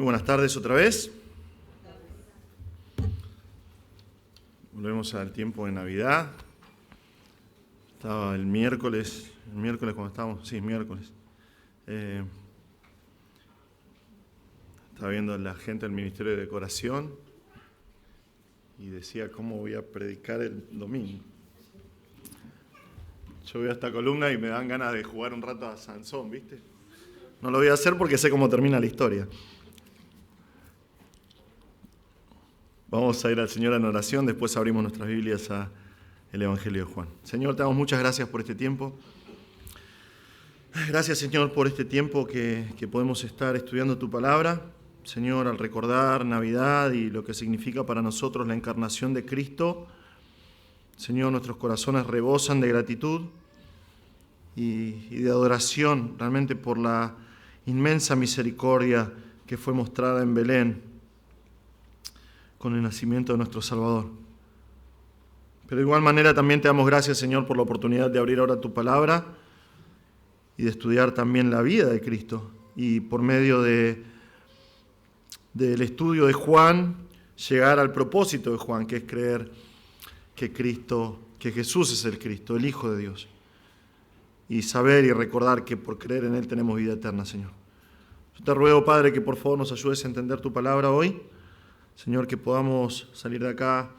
Muy buenas tardes otra vez. Volvemos al tiempo de Navidad. Estaba el miércoles cuando estábamos, sí, miércoles. Estaba viendo la gente del Ministerio de Decoración y decía cómo voy a predicar el domingo. Yo veo esta columna y me dan ganas de jugar un rato a Sansón, ¿viste? No lo voy a hacer porque sé cómo termina la historia. Vamos a ir al Señor en oración, después abrimos nuestras Biblias al Evangelio de Juan. Señor, te damos muchas gracias por este tiempo. Gracias, Señor, por este tiempo que podemos estar estudiando tu palabra. Señor, al recordar Navidad y lo que significa para nosotros la encarnación de Cristo, Señor, nuestros corazones rebosan de gratitud y de adoración realmente por la inmensa misericordia que fue mostrada en Belén con el nacimiento de nuestro Salvador. Pero de igual manera también te damos gracias, Señor, por la oportunidad de abrir ahora tu palabra y de estudiar también la vida de Cristo. Y por medio del estudio de Juan, llegar al propósito de Juan, que es creer que Jesús es el Cristo, el Hijo de Dios. Y saber y recordar que por creer en Él tenemos vida eterna, Señor. Yo te ruego, Padre, que por favor nos ayudes a entender tu palabra hoy. Señor, que podamos salir de acá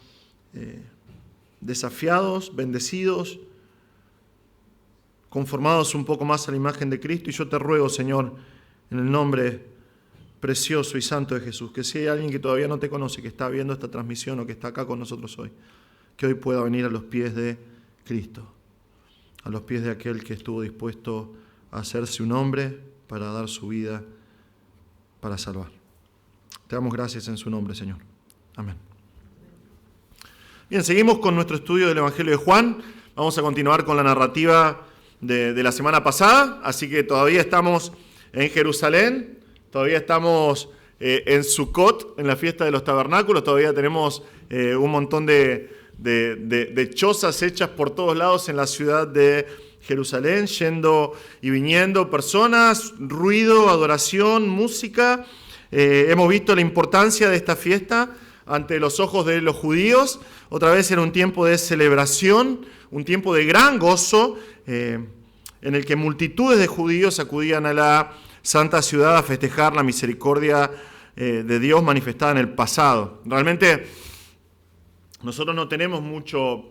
desafiados, bendecidos, conformados un poco más a la imagen de Cristo. Y yo te ruego, Señor, en el nombre precioso y santo de Jesús, que si hay alguien que todavía no te conoce, que está viendo esta transmisión o que está acá con nosotros hoy, que hoy pueda venir a los pies de Cristo, a los pies de aquel que estuvo dispuesto a hacerse un hombre para dar su vida para salvar. Te damos gracias en su nombre, Señor. Amén. Bien, seguimos con nuestro estudio del Evangelio de Juan. Vamos a continuar con la narrativa de la semana pasada, así que todavía estamos en Jerusalén, todavía estamos en Sukkot, en la fiesta de los tabernáculos, todavía tenemos un montón de chozas hechas por todos lados en la ciudad de Jerusalén, yendo y viniendo personas, ruido, adoración, música. Hemos visto la importancia de esta fiesta ante los ojos de los judíos. Otra vez era un tiempo de celebración, un tiempo de gran gozo, en el que multitudes de judíos acudían a la santa ciudad a festejar la misericordia de Dios manifestada en el pasado. Realmente nosotros no tenemos mucho,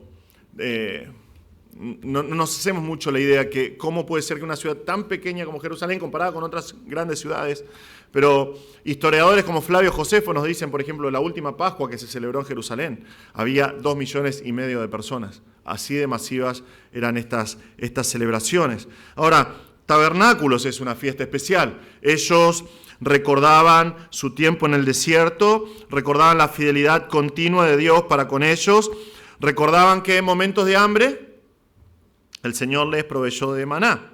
no nos hacemos mucho la idea que cómo puede ser que una ciudad tan pequeña como Jerusalén, comparada con otras grandes ciudades, pero historiadores como Flavio Josefo nos dicen, por ejemplo, la última Pascua que se celebró en Jerusalén, había 2,5 millones de personas. Así de masivas eran estas celebraciones. Ahora, Tabernáculos es una fiesta especial. Ellos recordaban su tiempo en el desierto, recordaban la fidelidad continua de Dios para con ellos, recordaban que en momentos de hambre el Señor les proveyó de maná.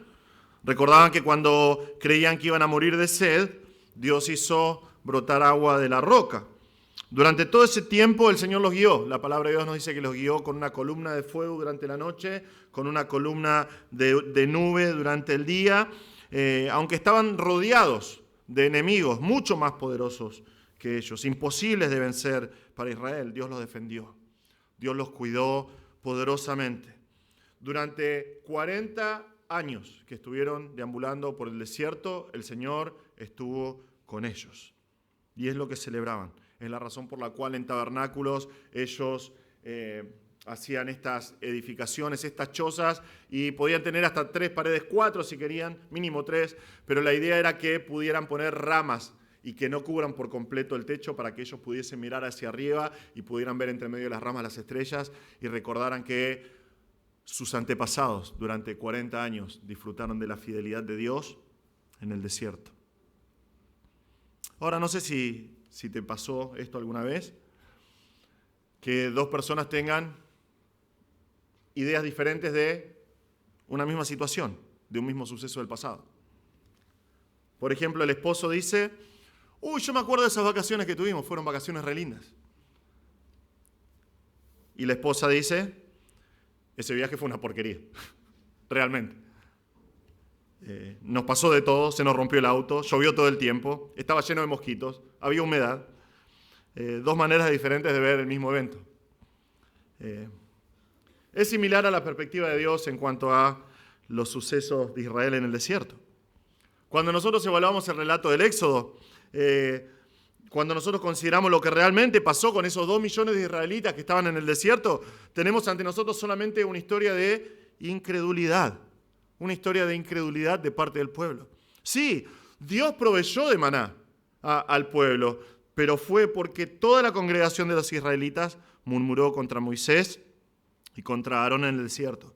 Recordaban que cuando creían que iban a morir de sed, Dios hizo brotar agua de la roca. Durante todo ese tiempo el Señor los guió. La palabra de Dios nos dice que los guió con una columna de fuego durante la noche, con una columna de nube durante el día, aunque estaban rodeados de enemigos mucho más poderosos que ellos, imposibles de vencer para Israel. Dios los defendió. Dios los cuidó poderosamente. Durante 40 años que estuvieron deambulando por el desierto, el Señor estuvo con ellos. Y es lo que celebraban. Es la razón por la cual en tabernáculos ellos hacían estas edificaciones, estas chozas, y podían tener hasta 3 paredes, 4 si querían, mínimo 3, pero la idea era que pudieran poner ramas y que no cubran por completo el techo para que ellos pudiesen mirar hacia arriba y pudieran ver entre medio de las ramas las estrellas y recordaran que sus antepasados durante 40 años disfrutaron de la fidelidad de Dios en el desierto. Ahora, no sé si te pasó esto alguna vez, que 2 personas tengan ideas diferentes de una misma situación, de un mismo suceso del pasado. Por ejemplo, el esposo dice, yo me acuerdo de esas vacaciones que tuvimos, fueron vacaciones re lindas. Y la esposa dice, ese viaje fue una porquería, realmente. Nos pasó de todo, se nos rompió el auto, llovió todo el tiempo, estaba lleno de mosquitos, había humedad. Dos maneras diferentes de ver el mismo evento. Es similar a la perspectiva de Dios en cuanto a los sucesos de Israel en el desierto. Cuando nosotros evaluamos el relato del Éxodo, cuando nosotros consideramos lo que realmente pasó con esos 2 millones de israelitas que estaban en el desierto, tenemos ante nosotros solamente una historia de incredulidad. Una historia de incredulidad de parte del pueblo. Sí, Dios proveyó de maná al pueblo, pero fue porque toda la congregación de los israelitas murmuró contra Moisés y contra Aarón en el desierto.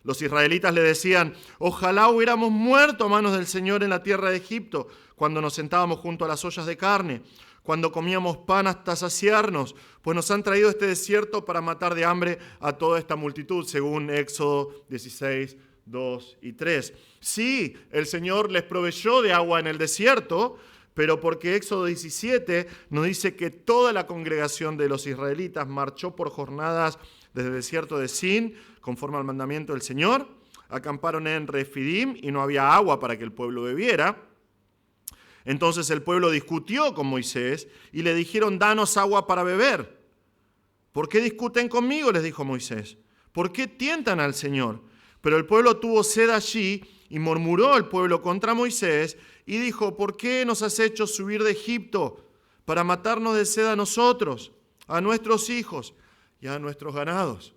Los israelitas le decían: ojalá hubiéramos muerto a manos del Señor en la tierra de Egipto, cuando nos sentábamos junto a las ollas de carne, cuando comíamos pan hasta saciarnos, pues nos han traído este desierto para matar de hambre a toda esta multitud, según Éxodo 16, 2 y 3. Sí, el Señor les proveyó de agua en el desierto, pero porque Éxodo 17 nos dice que toda la congregación de los israelitas marchó por jornadas desde el desierto de Sin, conforme al mandamiento del Señor, acamparon en Refidim y no había agua para que el pueblo bebiera. Entonces el pueblo discutió con Moisés y le dijeron: danos agua para beber. ¿Por qué discuten conmigo?, les dijo Moisés. ¿Por qué tientan al Señor? Pero el pueblo tuvo sed allí y murmuró el pueblo contra Moisés y dijo: ¿por qué nos has hecho subir de Egipto para matarnos de sed a nosotros, a nuestros hijos y a nuestros ganados?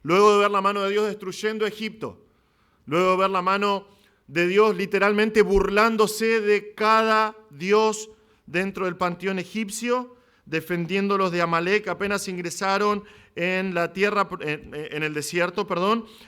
Luego de ver la mano de Dios destruyendo Egipto, luego de ver la mano de Dios literalmente burlándose de cada dios dentro del panteón egipcio, defendiéndolos de Amalek, apenas ingresaron en la tierra, en el desierto,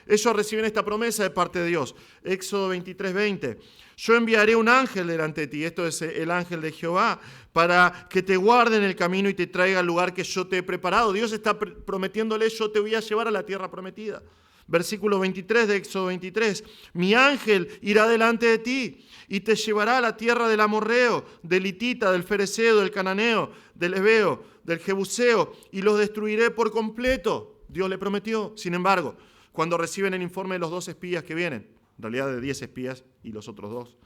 ellos reciben esta promesa de parte de Dios. Éxodo 23, 20. Yo enviaré un ángel delante de ti, esto es el ángel de Jehová, para que te guarde en el camino y te traiga al lugar que yo te he preparado. Dios está prometiéndole: yo te voy a llevar a la tierra prometida. Versículo 23 de Éxodo 23. Mi ángel irá delante de ti y te llevará a la tierra del amorreo, del hitita, del fereceo, del cananeo, del heveo, del jebuseo, y los destruiré por completo. Dios le prometió. Sin embargo, cuando reciben el informe de los 2 espías que vienen, en realidad de 10 espías y los otros 2,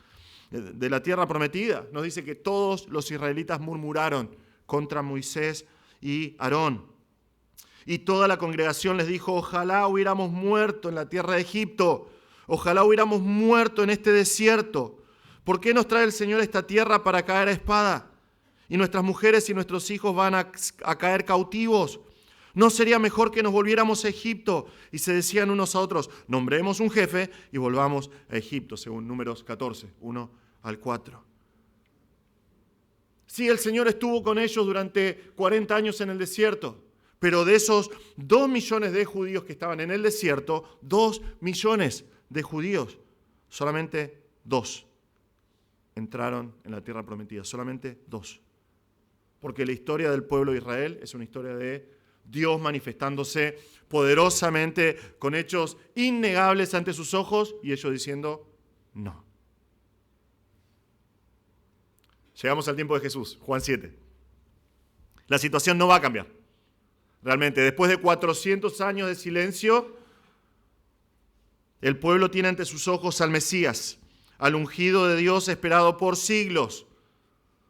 de la tierra prometida, nos dice que todos los israelitas murmuraron contra Moisés y Aarón. Y toda la congregación les dijo: ojalá hubiéramos muerto en la tierra de Egipto, ojalá hubiéramos muerto en este desierto. ¿Por qué nos trae el Señor a esta tierra para caer a espada? Y nuestras mujeres y nuestros hijos van a caer cautivos. ¿No sería mejor que nos volviéramos a Egipto? Y se decían unos a otros: nombremos un jefe y volvamos a Egipto, según Números 14, 1 al 4. Sí, el Señor estuvo con ellos durante 40 años en el desierto, pero de esos 2 millones de judíos que estaban en el desierto, 2 millones de judíos, solamente 2 entraron en la tierra prometida, solamente 2. Porque la historia del pueblo de Israel es una historia de Dios manifestándose poderosamente con hechos innegables ante sus ojos y ellos diciendo no. Llegamos al tiempo de Jesús, Juan 7. La situación no va a cambiar. Realmente, después de 400 años de silencio, el pueblo tiene ante sus ojos al Mesías, al ungido de Dios esperado por siglos.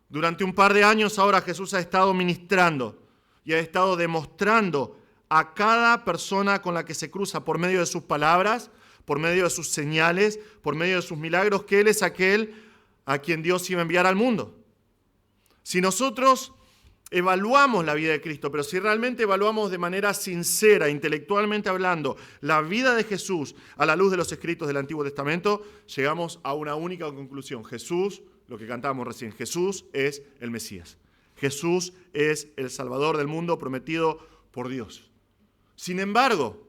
Durante un par de años ahora Jesús ha estado ministrando y ha estado demostrando a cada persona con la que se cruza por medio de sus palabras, por medio de sus señales, por medio de sus milagros, que Él es aquel a quien Dios iba a enviar al mundo. Si nosotros evaluamos la vida de Cristo, pero si realmente evaluamos de manera sincera, intelectualmente hablando, la vida de Jesús a la luz de los escritos del Antiguo Testamento, llegamos a una única conclusión. Jesús, lo que cantábamos recién, Jesús es el Mesías. Jesús es el Salvador del mundo prometido por Dios. Sin embargo,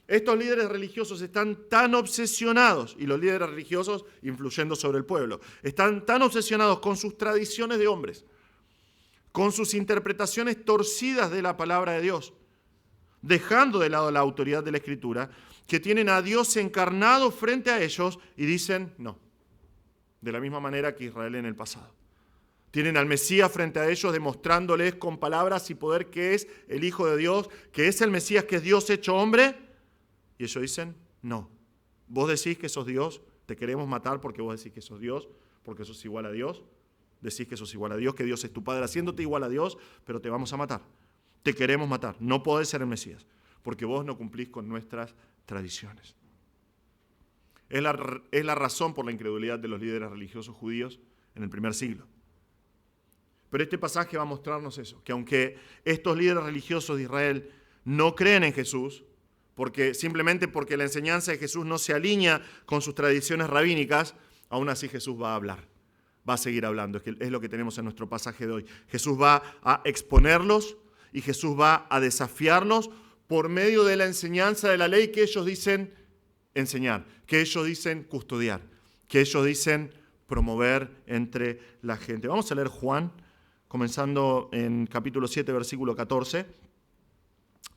estos líderes religiosos están tan obsesionados, y los líderes religiosos influyendo sobre el pueblo, están tan obsesionados con sus tradiciones de hombres, con sus interpretaciones torcidas de la palabra de Dios, dejando de lado la autoridad de la Escritura, que tienen a Dios encarnado frente a ellos y dicen no, de la misma manera que Israel en el pasado. Tienen al Mesías frente a ellos demostrándoles con palabras y poder que es el Hijo de Dios, que es el Mesías, que es Dios hecho hombre, y ellos dicen no, vos decís que sos Dios, te queremos matar porque vos decís que sos Dios, porque sos igual a Dios, decís que sos igual a Dios, que Dios es tu Padre haciéndote igual a Dios, pero te vamos a matar. Te queremos matar, no podés ser el Mesías, porque vos no cumplís con nuestras tradiciones. Es la razón por la incredulidad de los líderes religiosos judíos en el primer siglo. Pero este pasaje va a mostrarnos eso, que aunque estos líderes religiosos de Israel no creen en Jesús, simplemente porque la enseñanza de Jesús no se alinea con sus tradiciones rabínicas, aún así Jesús va a hablar, va a seguir hablando. Es lo que tenemos en nuestro pasaje de hoy. Jesús va a exponerlos y Jesús va a desafiarlos por medio de la enseñanza de la ley que ellos dicen enseñar, que ellos dicen custodiar, que ellos dicen promover entre la gente. Vamos a leer Juan, comenzando en capítulo 7, versículo 14.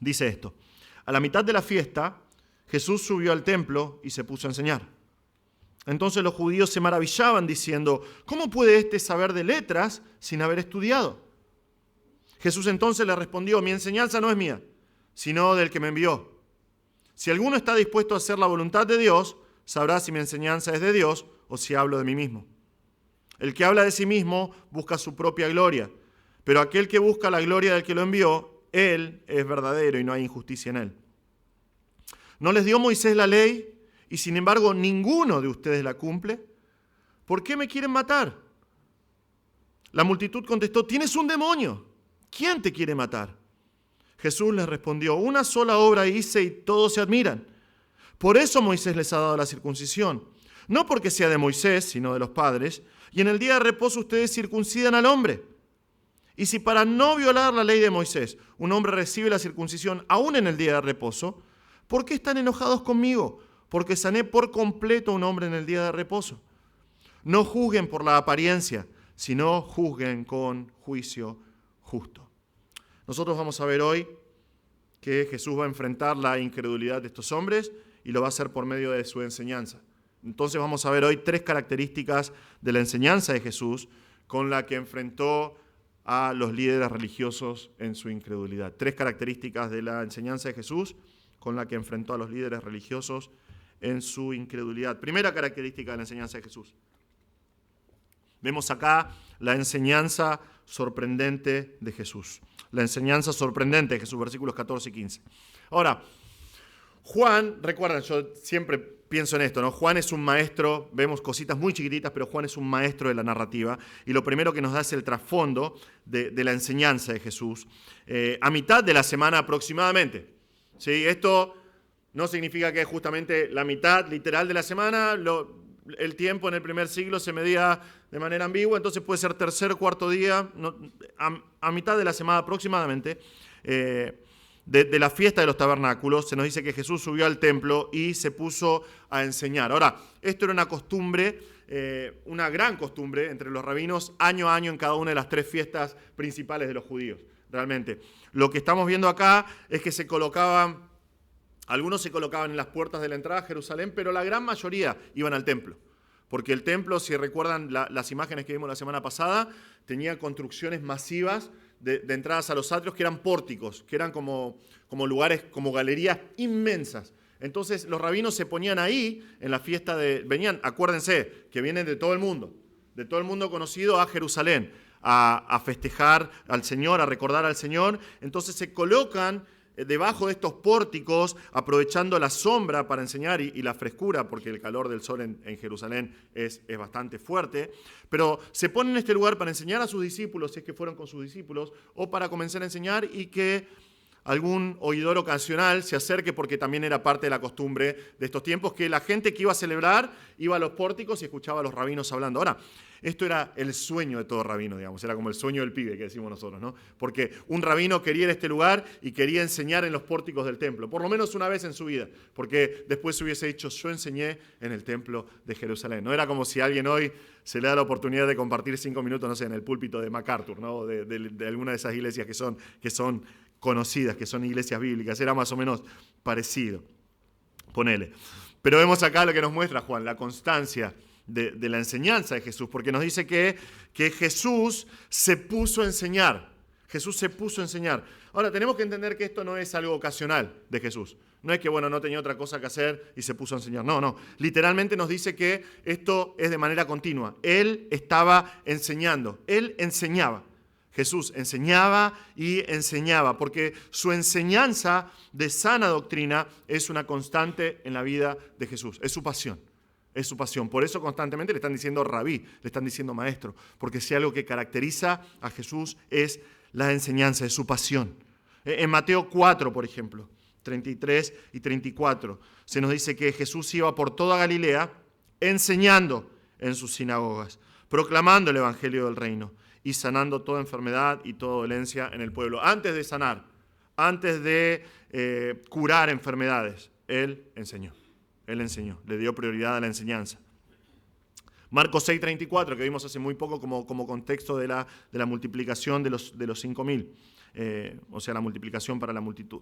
Dice esto: a la mitad de la fiesta, Jesús subió al templo y se puso a enseñar. Entonces los judíos se maravillaban diciendo: ¿cómo puede éste saber de letras sin haber estudiado? Jesús entonces le respondió: mi enseñanza no es mía, sino del que me envió. Si alguno está dispuesto a hacer la voluntad de Dios, sabrá si mi enseñanza es de Dios o si hablo de mí mismo. El que habla de sí mismo busca su propia gloria, pero aquel que busca la gloria del que lo envió, él es verdadero y no hay injusticia en él. ¿No les dio Moisés la ley y sin embargo ninguno de ustedes la cumple? ¿Por qué me quieren matar? La multitud contestó: tienes un demonio. ¿Quién te quiere matar? Jesús les respondió: una sola obra hice y todos se admiran. Por eso Moisés les ha dado la circuncisión, no porque sea de Moisés, sino de los padres, y en el día de reposo ustedes circuncidan al hombre. Y si para no violar la ley de Moisés un hombre recibe la circuncisión aún en el día de reposo, ¿por qué están enojados conmigo? Porque sané por completo a un hombre en el día de reposo. No juzguen por la apariencia, sino juzguen con juicio justo. Nosotros vamos a ver hoy que Jesús va a enfrentar la incredulidad de estos hombres y lo va a hacer por medio de su enseñanza. Entonces vamos a ver hoy 3 características de la enseñanza de Jesús con la que enfrentó a los líderes religiosos en su incredulidad. 3 características de la enseñanza de Jesús con la que enfrentó a los líderes religiosos en su incredulidad. Primera característica de la enseñanza de Jesús. Vemos acá la enseñanza sorprendente de Jesús. La enseñanza sorprendente de Jesús, versículos 14 y 15. Ahora, Juan, recuerden, yo siempre pienso en esto, ¿no? Juan es un maestro, vemos cositas muy chiquititas, pero Juan es un maestro de la narrativa, y lo primero que nos da es el trasfondo de la enseñanza de Jesús, a mitad de la semana aproximadamente. ¿Sí? Esto no significa que es justamente la mitad literal de la semana, el tiempo en el primer siglo se medía de manera ambigua, entonces puede ser tercer o cuarto día, a mitad de la semana aproximadamente, de la fiesta de los tabernáculos. Se nos dice que Jesús subió al templo y se puso a enseñar. Ahora, esto era una costumbre, una gran costumbre entre los rabinos, año a año en cada una de las 3 fiestas principales de los judíos, realmente. Lo que estamos viendo acá es que algunos se colocaban en las puertas de la entrada a Jerusalén, pero la gran mayoría iban al templo. Porque el templo, si recuerdan las imágenes que vimos la semana pasada, tenía construcciones masivas de entradas a los atrios que eran pórticos, que eran como lugares, como galerías inmensas. Entonces los rabinos se ponían ahí en la fiesta venían, acuérdense, que vienen de todo el mundo conocido a Jerusalén, a festejar al Señor, a recordar al Señor. Entonces se colocan debajo de estos pórticos, aprovechando la sombra para enseñar y la frescura, porque el calor del sol en Jerusalén es bastante fuerte, pero se ponen en este lugar para enseñar a sus discípulos, si es que fueron con sus discípulos, o para comenzar a enseñar y que algún oidor ocasional se acerque, porque también era parte de la costumbre de estos tiempos, que la gente que iba a celebrar iba a los pórticos y escuchaba a los rabinos hablando. Ahora, esto era el sueño de todo rabino, digamos, era como el sueño del pibe que decimos nosotros, ¿no? Porque un rabino quería ir a este lugar y quería enseñar en los pórticos del templo, por lo menos una vez en su vida, porque después se hubiese dicho: yo enseñé en el templo de Jerusalén. No era como si a alguien hoy se le da la oportunidad de compartir 5 minutos, no sé, en el púlpito de MacArthur, ¿no? De alguna de esas iglesias que son conocidas, que son iglesias bíblicas. Era más o menos parecido, ponele. Pero vemos acá lo que nos muestra Juan, la constancia de la enseñanza de Jesús, porque nos dice que Jesús se puso a enseñar. Jesús se puso a enseñar. Ahora, tenemos que entender que esto no es algo ocasional de Jesús. No es que, bueno, no tenía otra cosa que hacer y se puso a enseñar. No. Literalmente nos dice que esto es de manera continua. Él estaba enseñando. Él enseñaba. Jesús enseñaba y enseñaba, porque su enseñanza de sana doctrina es una constante en la vida de Jesús. Es su pasión. Es su pasión. Por eso constantemente le están diciendo rabí, le están diciendo maestro. Porque si algo que caracteriza a Jesús es la enseñanza, es su pasión. En Mateo 4, por ejemplo, 33 y 34, se nos dice que Jesús iba por toda Galilea enseñando en sus sinagogas, proclamando el evangelio del reino y sanando toda enfermedad y toda dolencia en el pueblo. Antes de sanar, antes de curar enfermedades, Él enseñó. Él enseñó, le dio prioridad a la enseñanza. Marcos 6:34, que vimos hace muy poco como contexto de la multiplicación de los 5.000. O sea, la multiplicación para la multitud.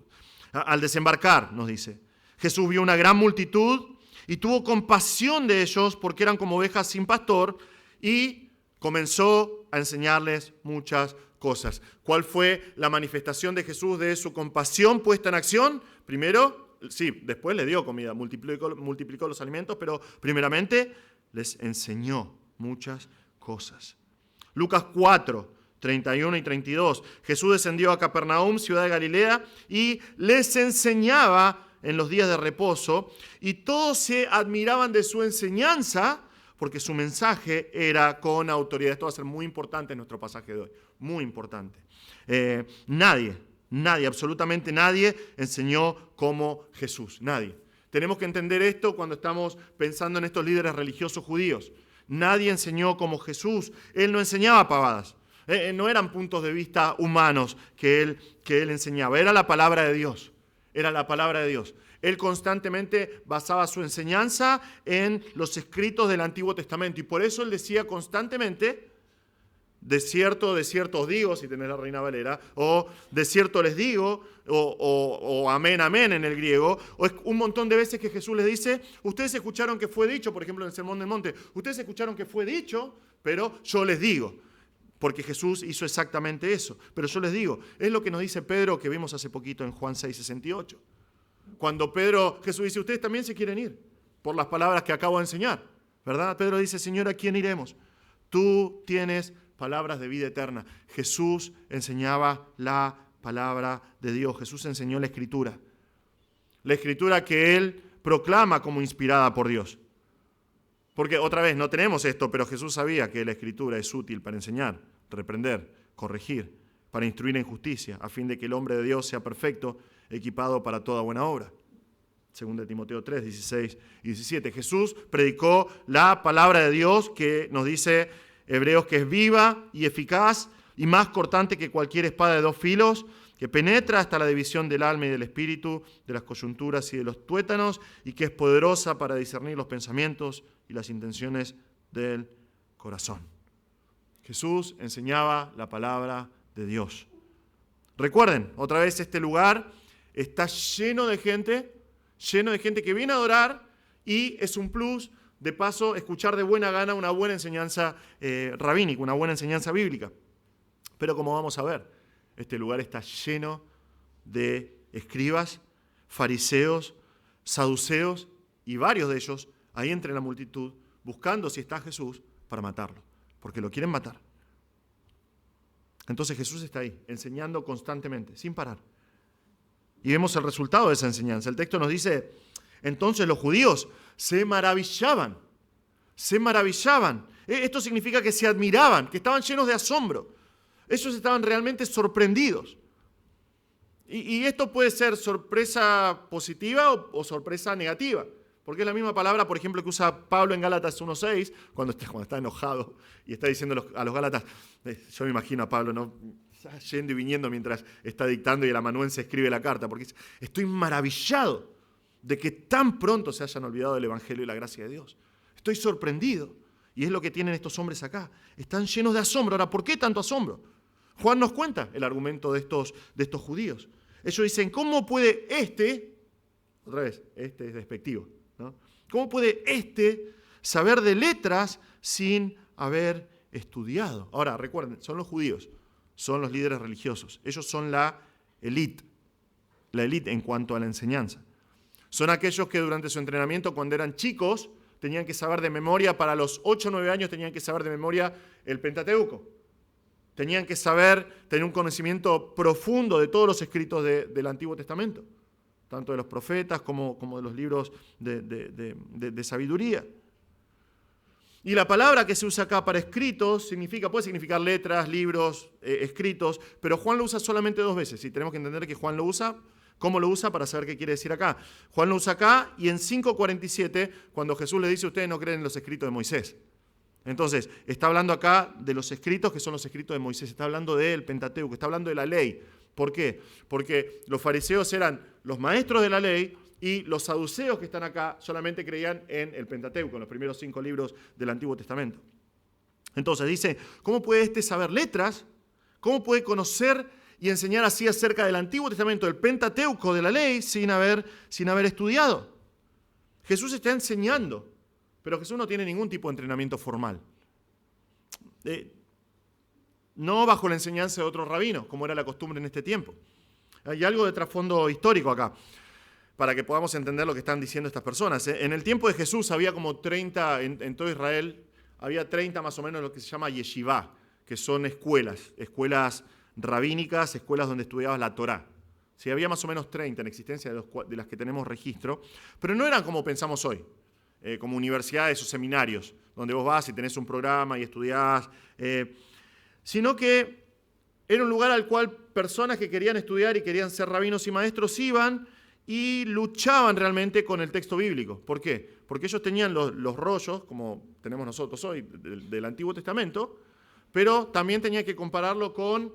Al desembarcar, nos dice, Jesús vio una gran multitud y tuvo compasión de ellos porque eran como ovejas sin pastor y comenzó a enseñarles muchas cosas. ¿Cuál fue la manifestación de Jesús de su compasión puesta en acción? Primero, sí, después le dio comida, multiplicó los alimentos, pero primeramente les enseñó muchas cosas. Lucas 4, 31 y 32. Jesús descendió a Capernaum, ciudad de Galilea, y les enseñaba en los días de reposo, y todos se admiraban de su enseñanza, porque su mensaje era con autoridad. Esto va a ser muy importante en nuestro pasaje de hoy, muy importante. Nadie, absolutamente nadie enseñó como Jesús, nadie. Tenemos que entender esto cuando estamos pensando en estos líderes religiosos judíos. Nadie enseñó como Jesús. Él no enseñaba pavadas. No eran puntos de vista humanos que él enseñaba. Era la palabra de Dios. Era la palabra de Dios. Él constantemente basaba su enseñanza en los escritos del Antiguo Testamento. Y por eso él decía constantemente, de cierto os digo, si tenés la Reina Valera, o de cierto les digo, o amén, amén en el griego, o es un montón de veces que Jesús les dice, ustedes escucharon que fue dicho, por ejemplo en el Sermón del Monte, ustedes escucharon que fue dicho, pero yo les digo. Porque Jesús hizo exactamente eso. Pero yo les digo, es lo que nos dice Pedro, que vimos hace poquito en Juan 6:68. Cuando Jesús dice, ustedes también se quieren ir, por las palabras que acabo de enseñar, ¿verdad? Pedro dice, Señor, ¿a quién iremos? Tú tienes palabras de vida eterna. Jesús enseñaba la palabra de Dios. Jesús enseñó la Escritura. La Escritura que Él proclama como inspirada por Dios. Porque otra vez, no tenemos esto, pero Jesús sabía que la Escritura es útil para enseñar, reprender, corregir, para instruir en justicia, a fin de que el hombre de Dios sea perfecto, equipado para toda buena obra. 2 Timoteo 3, 16 y 17. Jesús predicó la palabra de Dios que nos dice Hebreos que es viva y eficaz y más cortante que cualquier espada de dos filos, que penetra hasta la división del alma y del espíritu, de las coyunturas y de los tuétanos, y que es poderosa para discernir los pensamientos y las intenciones del corazón. Jesús enseñaba la palabra de Dios. Recuerden, otra vez este lugar está lleno de gente que viene a adorar y es un plus, de paso, escuchar de buena gana una buena enseñanza rabínica, una buena enseñanza bíblica. Pero como vamos a ver, este lugar está lleno de escribas, fariseos, saduceos y varios de ellos ahí entre la multitud buscando si está Jesús para matarlo, porque lo quieren matar. Entonces Jesús está ahí, enseñando constantemente, sin parar. Y vemos el resultado de esa enseñanza. El texto nos dice, entonces los judíos se maravillaban. Esto significa que se admiraban, que estaban llenos de asombro. Ellos estaban realmente sorprendidos. Y esto puede ser sorpresa positiva o sorpresa negativa. Porque es la misma palabra, por ejemplo, que usa Pablo en Gálatas 1:6, cuando está enojado y está diciendo a los Gálatas, yo me imagino a Pablo, ¿no?, yendo y viniendo mientras está dictando y el amanuense escribe la carta, porque dice, estoy maravillado de que tan pronto se hayan olvidado del Evangelio y la gracia de Dios. Estoy sorprendido. Y es lo que tienen estos hombres acá. Están llenos de asombro. Ahora, ¿por qué tanto asombro? Juan nos cuenta el argumento de estos judíos. Ellos dicen, ¿cómo puede otra vez, es despectivo, ¿no? ¿Cómo puede saber de letras sin haber estudiado? Ahora, recuerden, son los judíos, son los líderes religiosos. Ellos son la élite en cuanto a la enseñanza. Son aquellos que durante su entrenamiento, cuando eran chicos, tenían que saber de memoria, para los 8 o 9 años tenían que saber de memoria el Pentateuco. Tenían que tener un conocimiento profundo de todos los escritos del Antiguo Testamento, tanto de los profetas como de los libros de sabiduría. Y la palabra que se usa acá para escritos puede significar letras, libros, escritos, pero Juan lo usa solamente 2 veces, y tenemos que entender que Juan lo usa, cómo lo usa para saber qué quiere decir acá. Juan lo usa acá y en 5:47, cuando Jesús le dice, ustedes no creen en los escritos de Moisés. Entonces, está hablando acá de los escritos que son los escritos de Moisés, está hablando del Pentateuco, está hablando de la ley. ¿Por qué? Porque los fariseos eran los maestros de la ley y los saduceos que están acá solamente creían en el Pentateuco, en los primeros 5 libros del Antiguo Testamento. Entonces dice, ¿cómo puede este saber letras? ¿Cómo puede conocer y enseñar así acerca del Antiguo Testamento, del Pentateuco, de la ley, sin haber estudiado? Jesús está enseñando, pero Jesús no tiene ningún tipo de entrenamiento formal. No bajo la enseñanza de otros rabinos, como era la costumbre en este tiempo. Hay algo de trasfondo histórico acá, para que podamos entender lo que están diciendo estas personas. En el tiempo de Jesús había como 30, en todo Israel, había 30 más o menos lo que se llama yeshivá, que son escuelas rabínicas, escuelas donde estudiabas la Torá. Sí, había más o menos 30 en existencia de las que tenemos registro, pero no eran como pensamos hoy, como universidades o seminarios, donde vos vas y tenés un programa y estudiás, sino que era un lugar al cual personas que querían estudiar y querían ser rabinos y maestros iban y luchaban realmente con el texto bíblico. ¿Por qué? Porque ellos tenían los rollos, como tenemos nosotros hoy, del Antiguo Testamento, pero también tenían que compararlo con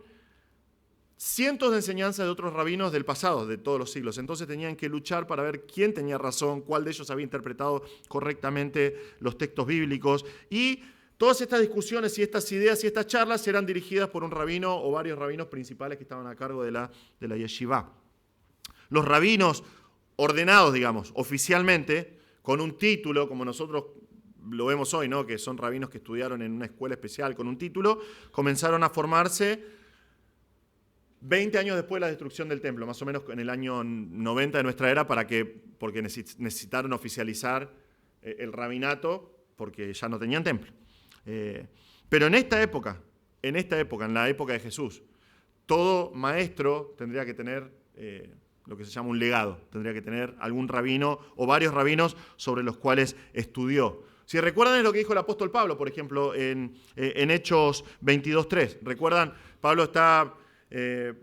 cientos de enseñanzas de otros rabinos del pasado, de todos los siglos. Entonces tenían que luchar para ver quién tenía razón, cuál de ellos había interpretado correctamente los textos bíblicos. Y todas estas discusiones y estas ideas y estas charlas eran dirigidas por un rabino o varios rabinos principales que estaban a cargo de la yeshivá. Los rabinos ordenados, digamos, oficialmente, con un título, como nosotros lo vemos hoy, ¿no? Que son rabinos que estudiaron en una escuela especial con un título, comenzaron a formarse 20 años después de la destrucción del templo, más o menos en el año 90 de nuestra era, porque necesitaron oficializar el rabinato, porque ya no tenían templo. Pero en esta época, en la época de Jesús, todo maestro tendría que tener lo que se llama un legado, tendría que tener algún rabino o varios rabinos sobre los cuales estudió. Si recuerdan lo que dijo el apóstol Pablo, por ejemplo, en Hechos 22:3. ¿Recuerdan? Pablo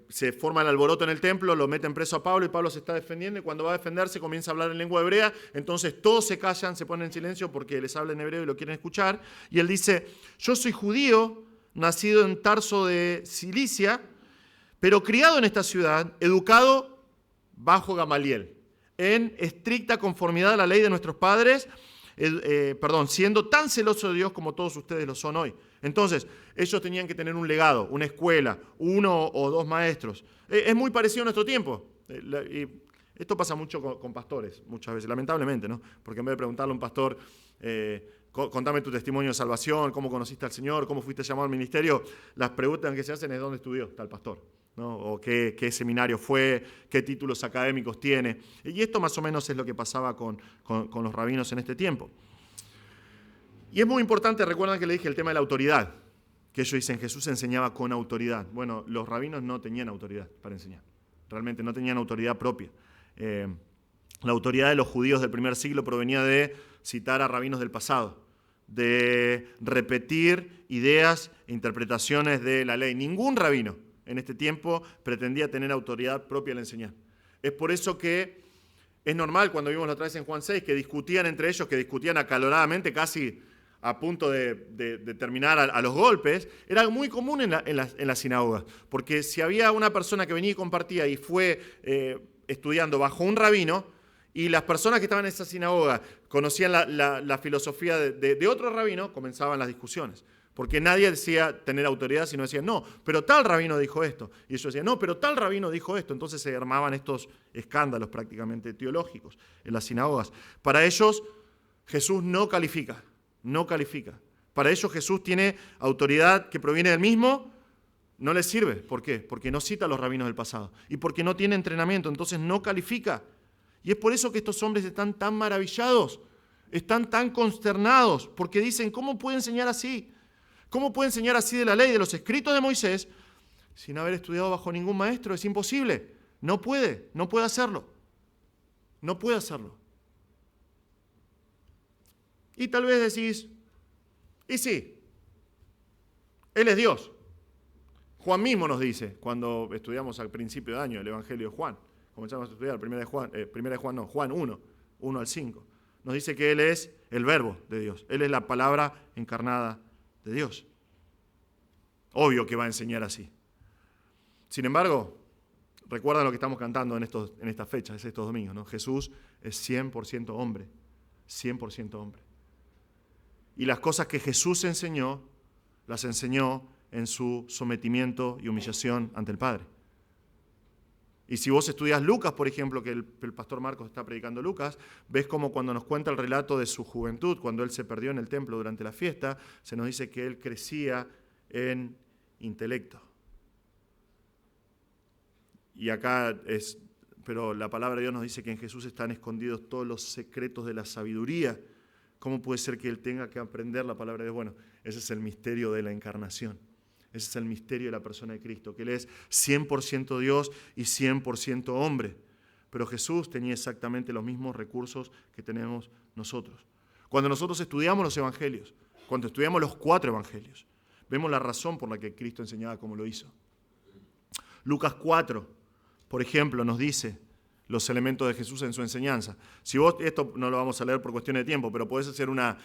se forma el alboroto en el templo, lo meten preso a Pablo y Pablo se está defendiendo y cuando va a defenderse comienza a hablar en lengua hebrea, entonces todos se callan, se ponen en silencio porque les habla en hebreo y lo quieren escuchar. Y él dice, yo soy judío, nacido en Tarso de Cilicia, pero criado en esta ciudad, educado bajo Gamaliel, en estricta conformidad a la ley de nuestros padres, siendo tan celoso de Dios como todos ustedes lo son hoy. Entonces, ellos tenían que tener un legado, una escuela, 1 o 2 maestros. Es muy parecido a nuestro tiempo. Y esto pasa mucho con pastores, muchas veces, lamentablemente, ¿no? Porque en vez de preguntarle a un pastor, contame tu testimonio de salvación, cómo conociste al Señor, cómo fuiste llamado al ministerio, las preguntas que se hacen es dónde estudió tal pastor, ¿no? O qué seminario fue, qué títulos académicos tiene. Y esto más o menos es lo que pasaba con los rabinos en este tiempo. Y es muy importante, recuerdan que le dije el tema de la autoridad, que ellos dicen Jesús enseñaba con autoridad. Bueno, los rabinos no tenían autoridad para enseñar, realmente no tenían autoridad propia. La autoridad de los judíos del primer siglo provenía de citar a rabinos del pasado, de repetir ideas e interpretaciones de la ley. Ningún rabino en este tiempo pretendía tener autoridad propia al enseñar. Es por eso que es normal, cuando vimos la otra vez en Juan 6, que discutían entre ellos, que discutían acaloradamente, casi a punto de terminar a los golpes. Era muy común en las sinagogas, porque si había una persona que venía y compartía y fue estudiando bajo un rabino, y las personas que estaban en esa sinagoga conocían la filosofía de otro rabino, comenzaban las discusiones. Porque nadie decía tener autoridad, sino decían, no, pero tal rabino dijo esto. Y ellos decían, no, pero tal rabino dijo esto. Entonces se armaban estos escándalos prácticamente teológicos en las sinagogas. Para ellos, Jesús no califica. Para ellos, Jesús tiene autoridad que proviene del mismo, no les sirve. ¿Por qué? Porque no cita a los rabinos del pasado. Y porque no tiene entrenamiento, entonces no califica. Y es por eso que estos hombres están tan maravillados, están tan consternados, porque dicen, ¿cómo puede enseñar así? ¿Cómo puede enseñar así de la ley, de los escritos de Moisés, sin haber estudiado bajo ningún maestro? Es imposible. No puede hacerlo. No puede hacerlo. Y tal vez decís, y sí, Él es Dios. Juan mismo nos dice, cuando estudiamos al principio de año el Evangelio de Juan, comenzamos a estudiar Juan 1 al 5, nos dice que Él es el verbo de Dios. Él es la palabra encarnada de Dios. Obvio que va a enseñar así. Sin embargo, recuerdan lo que estamos cantando en estas fechas, estos domingos, ¿no? Jesús es 100% hombre, 100% hombre. Y las cosas que Jesús enseñó, las enseñó en su sometimiento y humillación ante el Padre. Y si vos estudias Lucas, por ejemplo, que el pastor Marcos está predicando Lucas, ves como cuando nos cuenta el relato de su juventud, cuando él se perdió en el templo durante la fiesta, se nos dice que él crecía en intelecto. Y acá pero la palabra de Dios nos dice que en Jesús están escondidos todos los secretos de la sabiduría. ¿Cómo puede ser que él tenga que aprender la palabra de Dios? Bueno, ese es el misterio de la encarnación. Ese es el misterio de la persona de Cristo, que Él es 100% Dios y 100% hombre. Pero Jesús tenía exactamente los mismos recursos que tenemos nosotros. Cuando nosotros estudiamos los evangelios, cuando estudiamos los 4 evangelios, vemos la razón por la que Cristo enseñaba como lo hizo. Lucas 4, por ejemplo, nos dice los elementos de Jesús en su enseñanza. Si vos, esto no lo vamos a leer por cuestión de tiempo, pero podés hacer una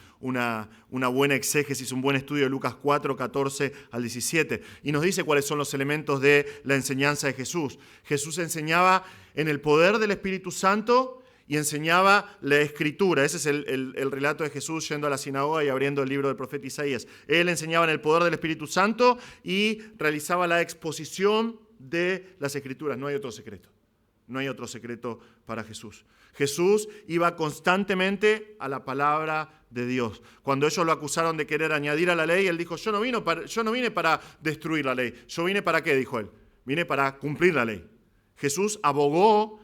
buena exégesis, un buen estudio de Lucas 4, 14 al 17, y nos dice cuáles son los elementos de la enseñanza de Jesús. Jesús enseñaba en el poder del Espíritu Santo y enseñaba la Escritura. Ese es el relato de Jesús yendo a la sinagoga y abriendo el libro del profeta Isaías. Él enseñaba en el poder del Espíritu Santo y realizaba la exposición de las Escrituras. No hay otro secreto. No hay otro secreto para Jesús. Jesús iba constantemente a la palabra de Dios. Cuando ellos lo acusaron de querer añadir a la ley, él dijo, yo no vine para destruir la ley. ¿Yo vine para qué? Dijo él. Vine para cumplir la ley. Jesús abogó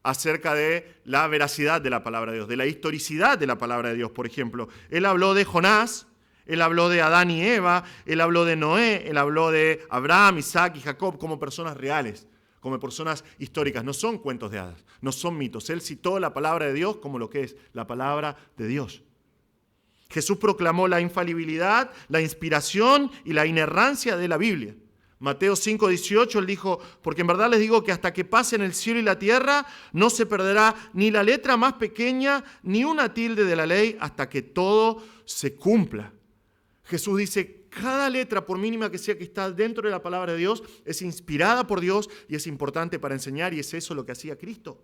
acerca de la veracidad de la palabra de Dios, de la historicidad de la palabra de Dios. Por ejemplo, él habló de Jonás, él habló de Adán y Eva, él habló de Noé, él habló de Abraham, Isaac y Jacob como personas reales, como personas históricas. No son cuentos de hadas, no son mitos. Él citó la palabra de Dios como lo que es la palabra de Dios. Jesús proclamó la infalibilidad, la inspiración y la inerrancia de la Biblia. Mateo 5:18, él dijo, porque en verdad les digo que hasta que pasen el cielo y la tierra, no se perderá ni la letra más pequeña, ni una tilde de la ley, hasta que todo se cumpla. Jesús dice, cada letra, por mínima que sea que está dentro de la palabra de Dios, es inspirada por Dios y es importante para enseñar, y es eso lo que hacía Cristo.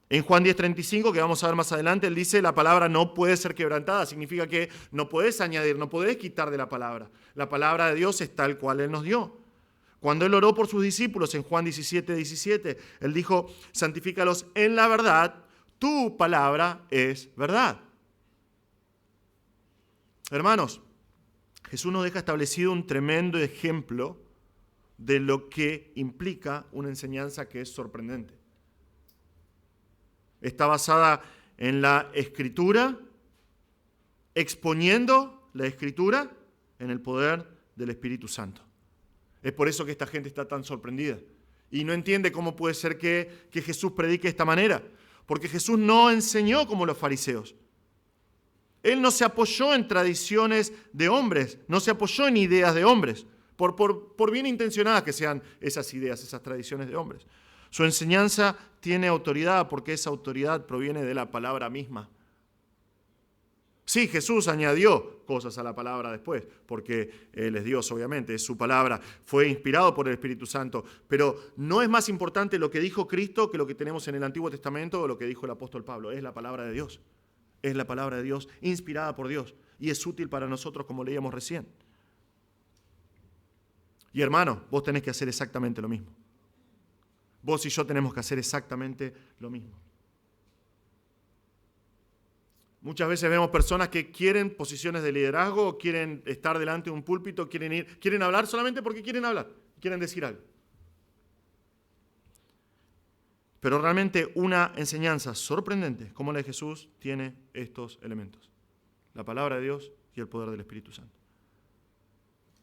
En Juan 10:35, que vamos a ver más adelante, él dice, la palabra no puede ser quebrantada. Significa que no puedes añadir, no puedes quitar de la palabra. La palabra de Dios es tal cual Él nos dio. Cuando Él oró por sus discípulos en Juan 17:17, Él dijo, santifícalos en la verdad, tu palabra es verdad. Hermanos, Jesús nos deja establecido un tremendo ejemplo de lo que implica una enseñanza que es sorprendente. Está basada en la Escritura, exponiendo la Escritura en el poder del Espíritu Santo. Es por eso que esta gente está tan sorprendida y no entiende cómo puede ser que Jesús predique de esta manera, porque Jesús no enseñó como los fariseos. Él no se apoyó en tradiciones de hombres, no se apoyó en ideas de hombres, por bien intencionadas que sean esas ideas, esas tradiciones de hombres. Su enseñanza tiene autoridad porque esa autoridad proviene de la palabra misma. Sí, Jesús añadió cosas a la palabra después, porque Él es Dios, obviamente, es su palabra, fue inspirado por el Espíritu Santo, pero no es más importante lo que dijo Cristo que lo que tenemos en el Antiguo Testamento o lo que dijo el apóstol Pablo, es la palabra de Dios. Es la palabra de Dios, inspirada por Dios, y es útil para nosotros como leíamos recién. Y hermano, vos tenés que hacer exactamente lo mismo. Vos y yo tenemos que hacer exactamente lo mismo. Muchas veces vemos personas que quieren posiciones de liderazgo, quieren estar delante de un púlpito, quieren hablar solamente porque quieren hablar, quieren decir algo. Pero realmente una enseñanza sorprendente como la de Jesús tiene estos elementos: la palabra de Dios y el poder del Espíritu Santo.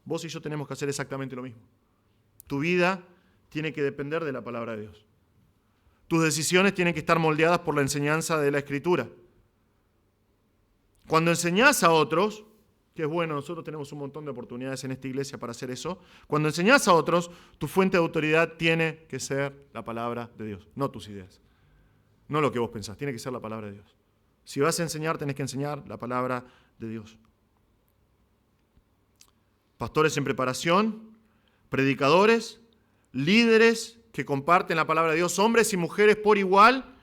Vos y yo tenemos que hacer exactamente lo mismo. Tu vida tiene que depender de la palabra de Dios. Tus decisiones tienen que estar moldeadas por la enseñanza de la Escritura. Cuando enseñás a otros, que es bueno, nosotros tenemos un montón de oportunidades en esta iglesia para hacer eso. Cuando enseñás a otros, tu fuente de autoridad tiene que ser la palabra de Dios, no tus ideas, no lo que vos pensás, tiene que ser la palabra de Dios. Si vas a enseñar, tenés que enseñar la palabra de Dios. Pastores en preparación, predicadores, líderes que comparten la palabra de Dios, hombres y mujeres por igual.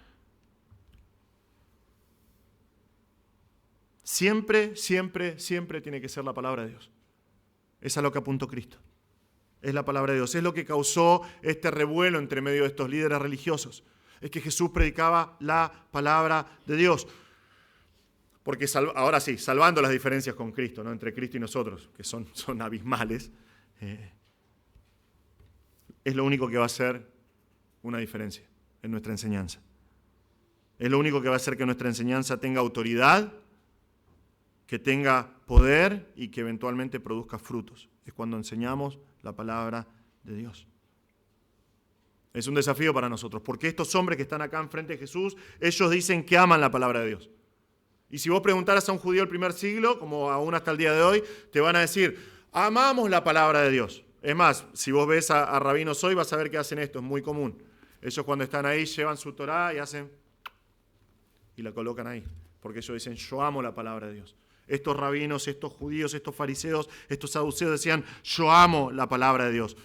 Siempre, siempre, siempre tiene que ser la palabra de Dios. Es a lo que apuntó Cristo. Es la palabra de Dios. Es lo que causó este revuelo entre medio de estos líderes religiosos. Es que Jesús predicaba la palabra de Dios. Porque ahora sí, salvando las diferencias con Cristo, ¿no? Entre Cristo y nosotros, que son abismales, es lo único que va a hacer una diferencia en nuestra enseñanza. Es lo único que va a hacer que nuestra enseñanza tenga autoridad, que tenga poder y que eventualmente produzca frutos. Es cuando enseñamos la palabra de Dios. Es un desafío para nosotros, porque estos hombres que están acá enfrente de Jesús, ellos dicen que aman la palabra de Dios. Y si vos preguntaras a un judío del primer siglo, como aún hasta el día de hoy, te van a decir, amamos la palabra de Dios. Es más, si vos ves a rabinos hoy, vas a ver que hacen esto, es muy común. Ellos cuando están ahí llevan su Torá y hacen, y la colocan ahí, porque ellos dicen, yo amo la palabra de Dios. Estos rabinos, estos judíos, estos fariseos, estos saduceos decían, yo amo la palabra de Dios,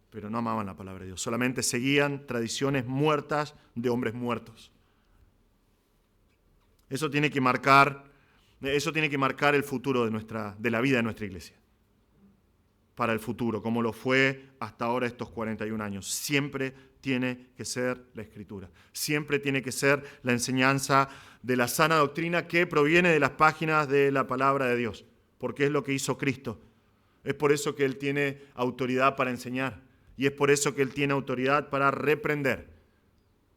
pero no amaban la palabra de Dios, solamente seguían tradiciones muertas de hombres muertos. Eso tiene que marcar el futuro de la vida de nuestra iglesia. Para el futuro, como lo fue hasta ahora estos 41 años. Siempre tiene que ser la Escritura. Siempre tiene que ser la enseñanza de la sana doctrina que proviene de las páginas de la palabra de Dios. Porque es lo que hizo Cristo. Es por eso que Él tiene autoridad para enseñar. Y es por eso que Él tiene autoridad para reprender.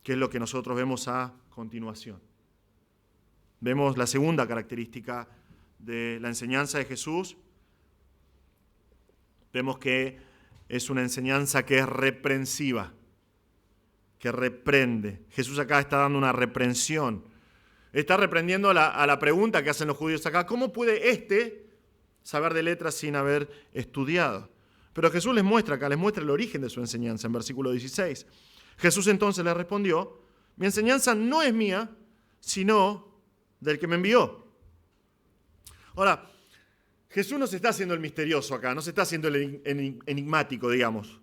Que es lo que nosotros vemos a continuación. Vemos la segunda característica de la enseñanza de Jesús. Vemos que es una enseñanza que es reprensiva, que reprende. Jesús acá está dando una reprensión. Está reprendiendo a la pregunta que hacen los judíos acá. ¿Cómo puede saber de letras sin haber estudiado? Pero Jesús les muestra el origen de su enseñanza en versículo 16. Jesús entonces les respondió, mi enseñanza no es mía, sino del que me envió. Ahora, Jesús no se está haciendo el misterioso acá, no se está haciendo el enigmático, digamos,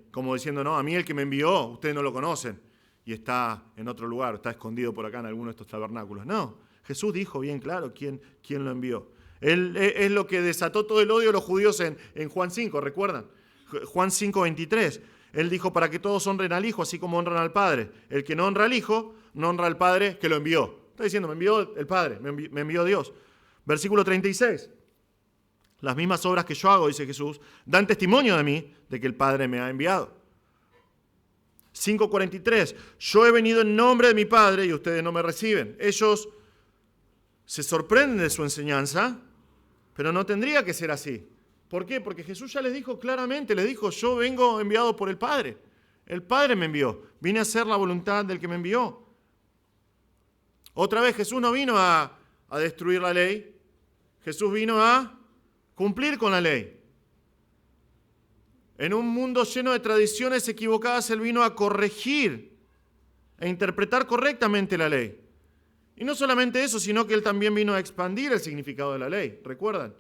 como diciendo, no, a mí el que me envió, ustedes no lo conocen, y está en otro lugar, está escondido por acá en alguno de estos tabernáculos. No, Jesús dijo bien claro quién lo envió. Él es lo que desató todo el odio de los judíos en Juan 5, ¿recuerdan? Juan 5:23. Él dijo, para que todos honren al Hijo, así como honran al Padre. El que no honra al Hijo, no honra al Padre que lo envió. Está diciendo, me envió el Padre, me envió Dios. Versículo 36. Las mismas obras que yo hago, dice Jesús, dan testimonio de mí, de que el Padre me ha enviado. 5:43. Yo he venido en nombre de mi Padre y ustedes no me reciben. Ellos se sorprenden de su enseñanza, pero no tendría que ser así. ¿Por qué? Porque Jesús ya les dijo claramente, les dijo, yo vengo enviado por el Padre. El Padre me envió. Vine a hacer la voluntad del que me envió. Otra vez, Jesús no vino a destruir la ley. Jesús vino a cumplir con la ley. En un mundo lleno de tradiciones equivocadas, Él vino a corregir e interpretar correctamente la ley. Y no solamente eso, sino que Él también vino a expandir el significado de la ley. ¿Recuerdan?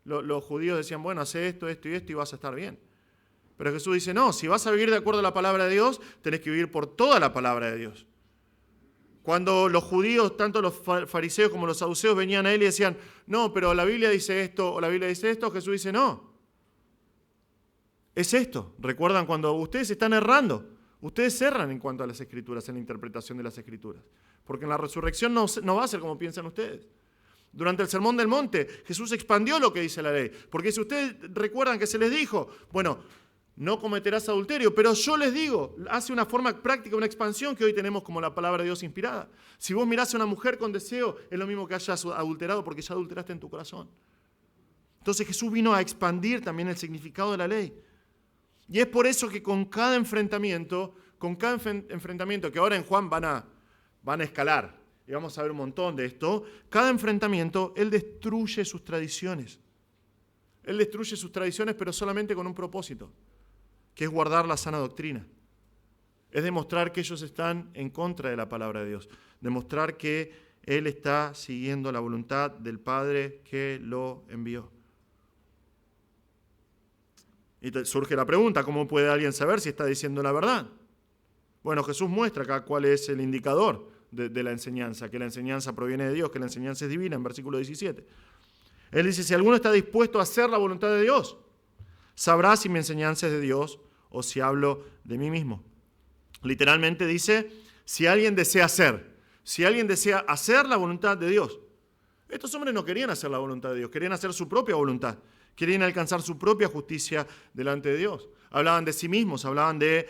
Los judíos decían, bueno, hace esto, esto y esto y vas a estar bien. Pero Jesús dice, no, si vas a vivir de acuerdo a la palabra de Dios, tenés que vivir por toda la palabra de Dios. Cuando los judíos, tanto los fariseos como los saduceos, venían a Él y decían, no, pero la Biblia dice esto o la Biblia dice esto, Jesús dice, no. Es esto. ¿Recuerdan cuando ustedes están errando? Ustedes erran en cuanto a las Escrituras, en la interpretación de las Escrituras. Porque en la resurrección no va a ser como piensan ustedes. Durante el Sermón del Monte, Jesús expandió lo que dice la ley. Porque si ustedes recuerdan que se les dijo, bueno, no cometerás adulterio. Pero yo les digo, hace una forma práctica, una expansión que hoy tenemos como la palabra de Dios inspirada. Si vos mirás a una mujer con deseo, es lo mismo que hayas adulterado porque ya adulteraste en tu corazón. Entonces Jesús vino a expandir también el significado de la ley. Y es por eso que con cada enfrentamiento que ahora en Juan van a escalar, y vamos a ver un montón de esto, cada enfrentamiento, Él destruye sus tradiciones. Él destruye sus tradiciones, pero solamente con un propósito, que es guardar la sana doctrina. Es demostrar que ellos están en contra de la palabra de Dios. Demostrar que Él está siguiendo la voluntad del Padre que lo envió. Y surge la pregunta, ¿cómo puede alguien saber si está diciendo la verdad? Bueno, Jesús muestra acá cuál es el indicador de la enseñanza, que la enseñanza proviene de Dios, que la enseñanza es divina, en versículo 17. Él dice, si alguno está dispuesto a hacer la voluntad de Dios, sabrá si mi enseñanza es de Dios o si hablo de mí mismo. Literalmente dice, si alguien desea hacer la voluntad de Dios. Estos hombres no querían hacer la voluntad de Dios, querían hacer su propia voluntad, querían alcanzar su propia justicia delante de Dios. Hablaban de sí mismos, hablaban de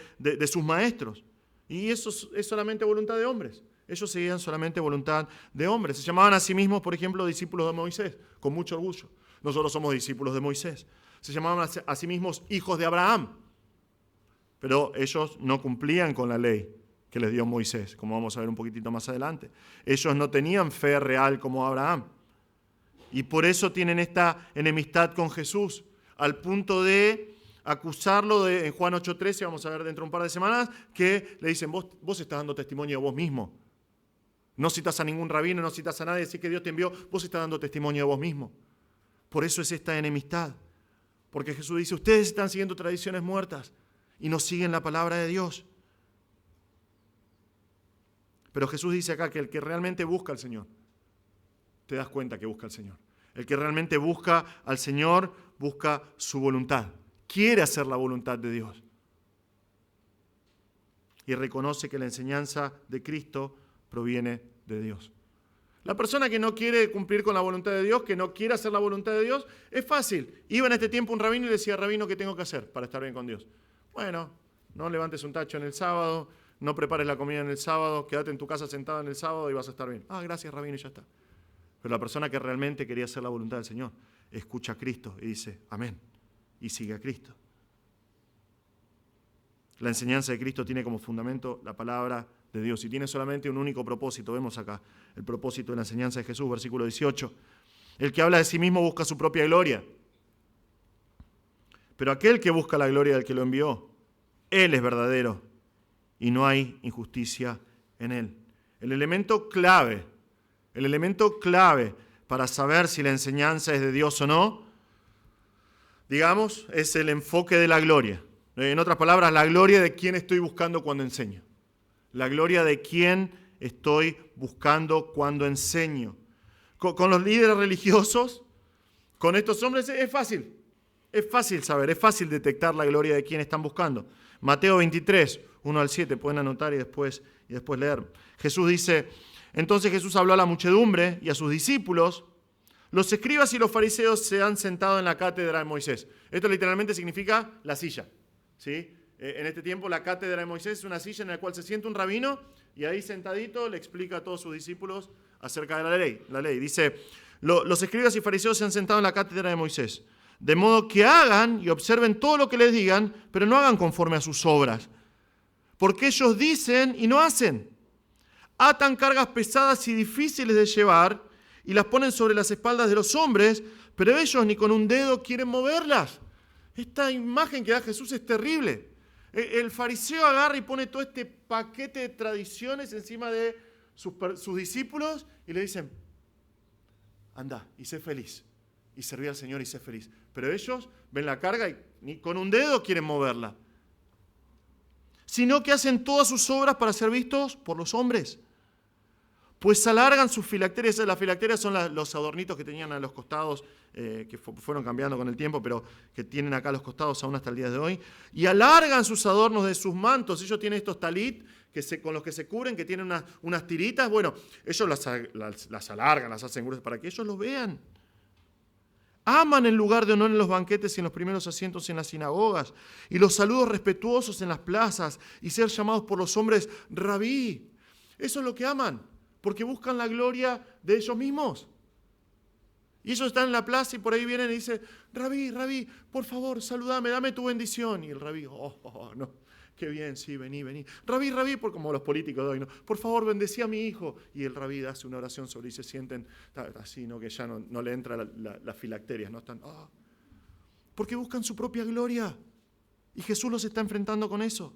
sus maestros. Y eso es solamente voluntad de hombres. Ellos seguían solamente voluntad de hombres. Se llamaban a sí mismos, por ejemplo, discípulos de Moisés, con mucho orgullo. Nosotros somos discípulos de Moisés. Se llamaban a sí mismos hijos de Abraham. Pero ellos no cumplían con la ley que les dio Moisés, como vamos a ver un poquitito más adelante. Ellos no tenían fe real como Abraham. Y por eso tienen esta enemistad con Jesús, al punto de acusarlo en Juan 8:13, vamos a ver dentro de un par de semanas, que le dicen, vos estás dando testimonio de vos mismo. No citas a ningún rabino, no citas a nadie, decís que Dios te envió, vos estás dando testimonio de vos mismo. Por eso es esta enemistad. Porque Jesús dice, ustedes están siguiendo tradiciones muertas y no siguen la palabra de Dios. Pero Jesús dice acá que el que realmente busca al Señor, te das cuenta que busca al Señor. El que realmente busca al Señor, busca su voluntad. Quiere hacer la voluntad de Dios. Y reconoce que la enseñanza de Cristo proviene de Dios. La persona que no quiere cumplir con la voluntad de Dios, que no quiere hacer la voluntad de Dios, es fácil. Iba en este tiempo un rabino y le decía, rabino, ¿qué tengo que hacer para estar bien con Dios? Bueno, no levantes un tacho en el sábado, no prepares la comida en el sábado, quédate en tu casa sentado en el sábado y vas a estar bien. Ah, gracias, rabino, y ya está. Pero la persona que realmente quería hacer la voluntad del Señor, escucha a Cristo y dice, amén, y sigue a Cristo. La enseñanza de Cristo tiene como fundamento la palabra de Dios y tiene solamente un único propósito. Vemos acá el propósito de la enseñanza de Jesús, versículo 18. El que habla de sí mismo busca su propia gloria. Pero aquel que busca la gloria del que lo envió, Él es verdadero y no hay injusticia en Él. El elemento clave para saber si la enseñanza es de Dios o no, digamos, es el enfoque de la gloria. En otras palabras, la gloria de quien estoy buscando cuando enseño. La gloria de quien estoy buscando cuando enseño. Con los líderes religiosos, con estos hombres, es fácil saber, es fácil detectar la gloria de quien están buscando. Mateo 23, 1 al 7, pueden anotar y después leer. Jesús dice, entonces Jesús habló a la muchedumbre y a sus discípulos, los escribas y los fariseos se han sentado en la cátedra de Moisés. Esto literalmente significa la silla, ¿sí? En este tiempo la cátedra de Moisés es una silla en la cual se sienta un rabino y ahí sentadito le explica a todos sus discípulos acerca de la ley. Dice, los escribas y fariseos se han sentado en la cátedra de Moisés, de modo que hagan y observen todo lo que les digan, pero no hagan conforme a sus obras, porque ellos dicen y no hacen. Atan cargas pesadas y difíciles de llevar y las ponen sobre las espaldas de los hombres, pero ellos ni con un dedo quieren moverlas. Esta imagen que da Jesús es terrible. El fariseo agarra y pone todo este paquete de tradiciones encima de sus discípulos y le dicen, anda y sé feliz, y serví al Señor y sé feliz. Pero ellos ven la carga y ni con un dedo quieren moverla, sino que hacen todas sus obras para ser vistos por los hombres. Pues alargan sus filacterias. Las filacterias son los adornitos que tenían a los costados, que fueron cambiando con el tiempo, pero que tienen acá a los costados aún hasta el día de hoy. Y alargan sus adornos de sus mantos. Ellos tienen estos talit con los que se cubren, que tienen unas tiritas. Bueno, ellos las alargan, las hacen gruesas para que ellos los vean. Aman el lugar de honor en los banquetes y en los primeros asientos en las sinagogas, y los saludos respetuosos en las plazas, y ser llamados por los hombres rabí. Eso es lo que aman, porque buscan la gloria de ellos mismos. Y ellos están en la plaza y por ahí vienen y dicen, rabí, rabí, por favor, saludame, dame tu bendición. Y el rabí, no, qué bien, sí, vení. Rabí, rabí, como los políticos de hoy, ¿no? Por favor, bendecí a mi hijo. Y el rabí hace una oración sobre y se sienten así, ¿no? Que ya no le entra las filacterias, ¿no? Están, porque buscan su propia gloria. Y Jesús los está enfrentando con eso.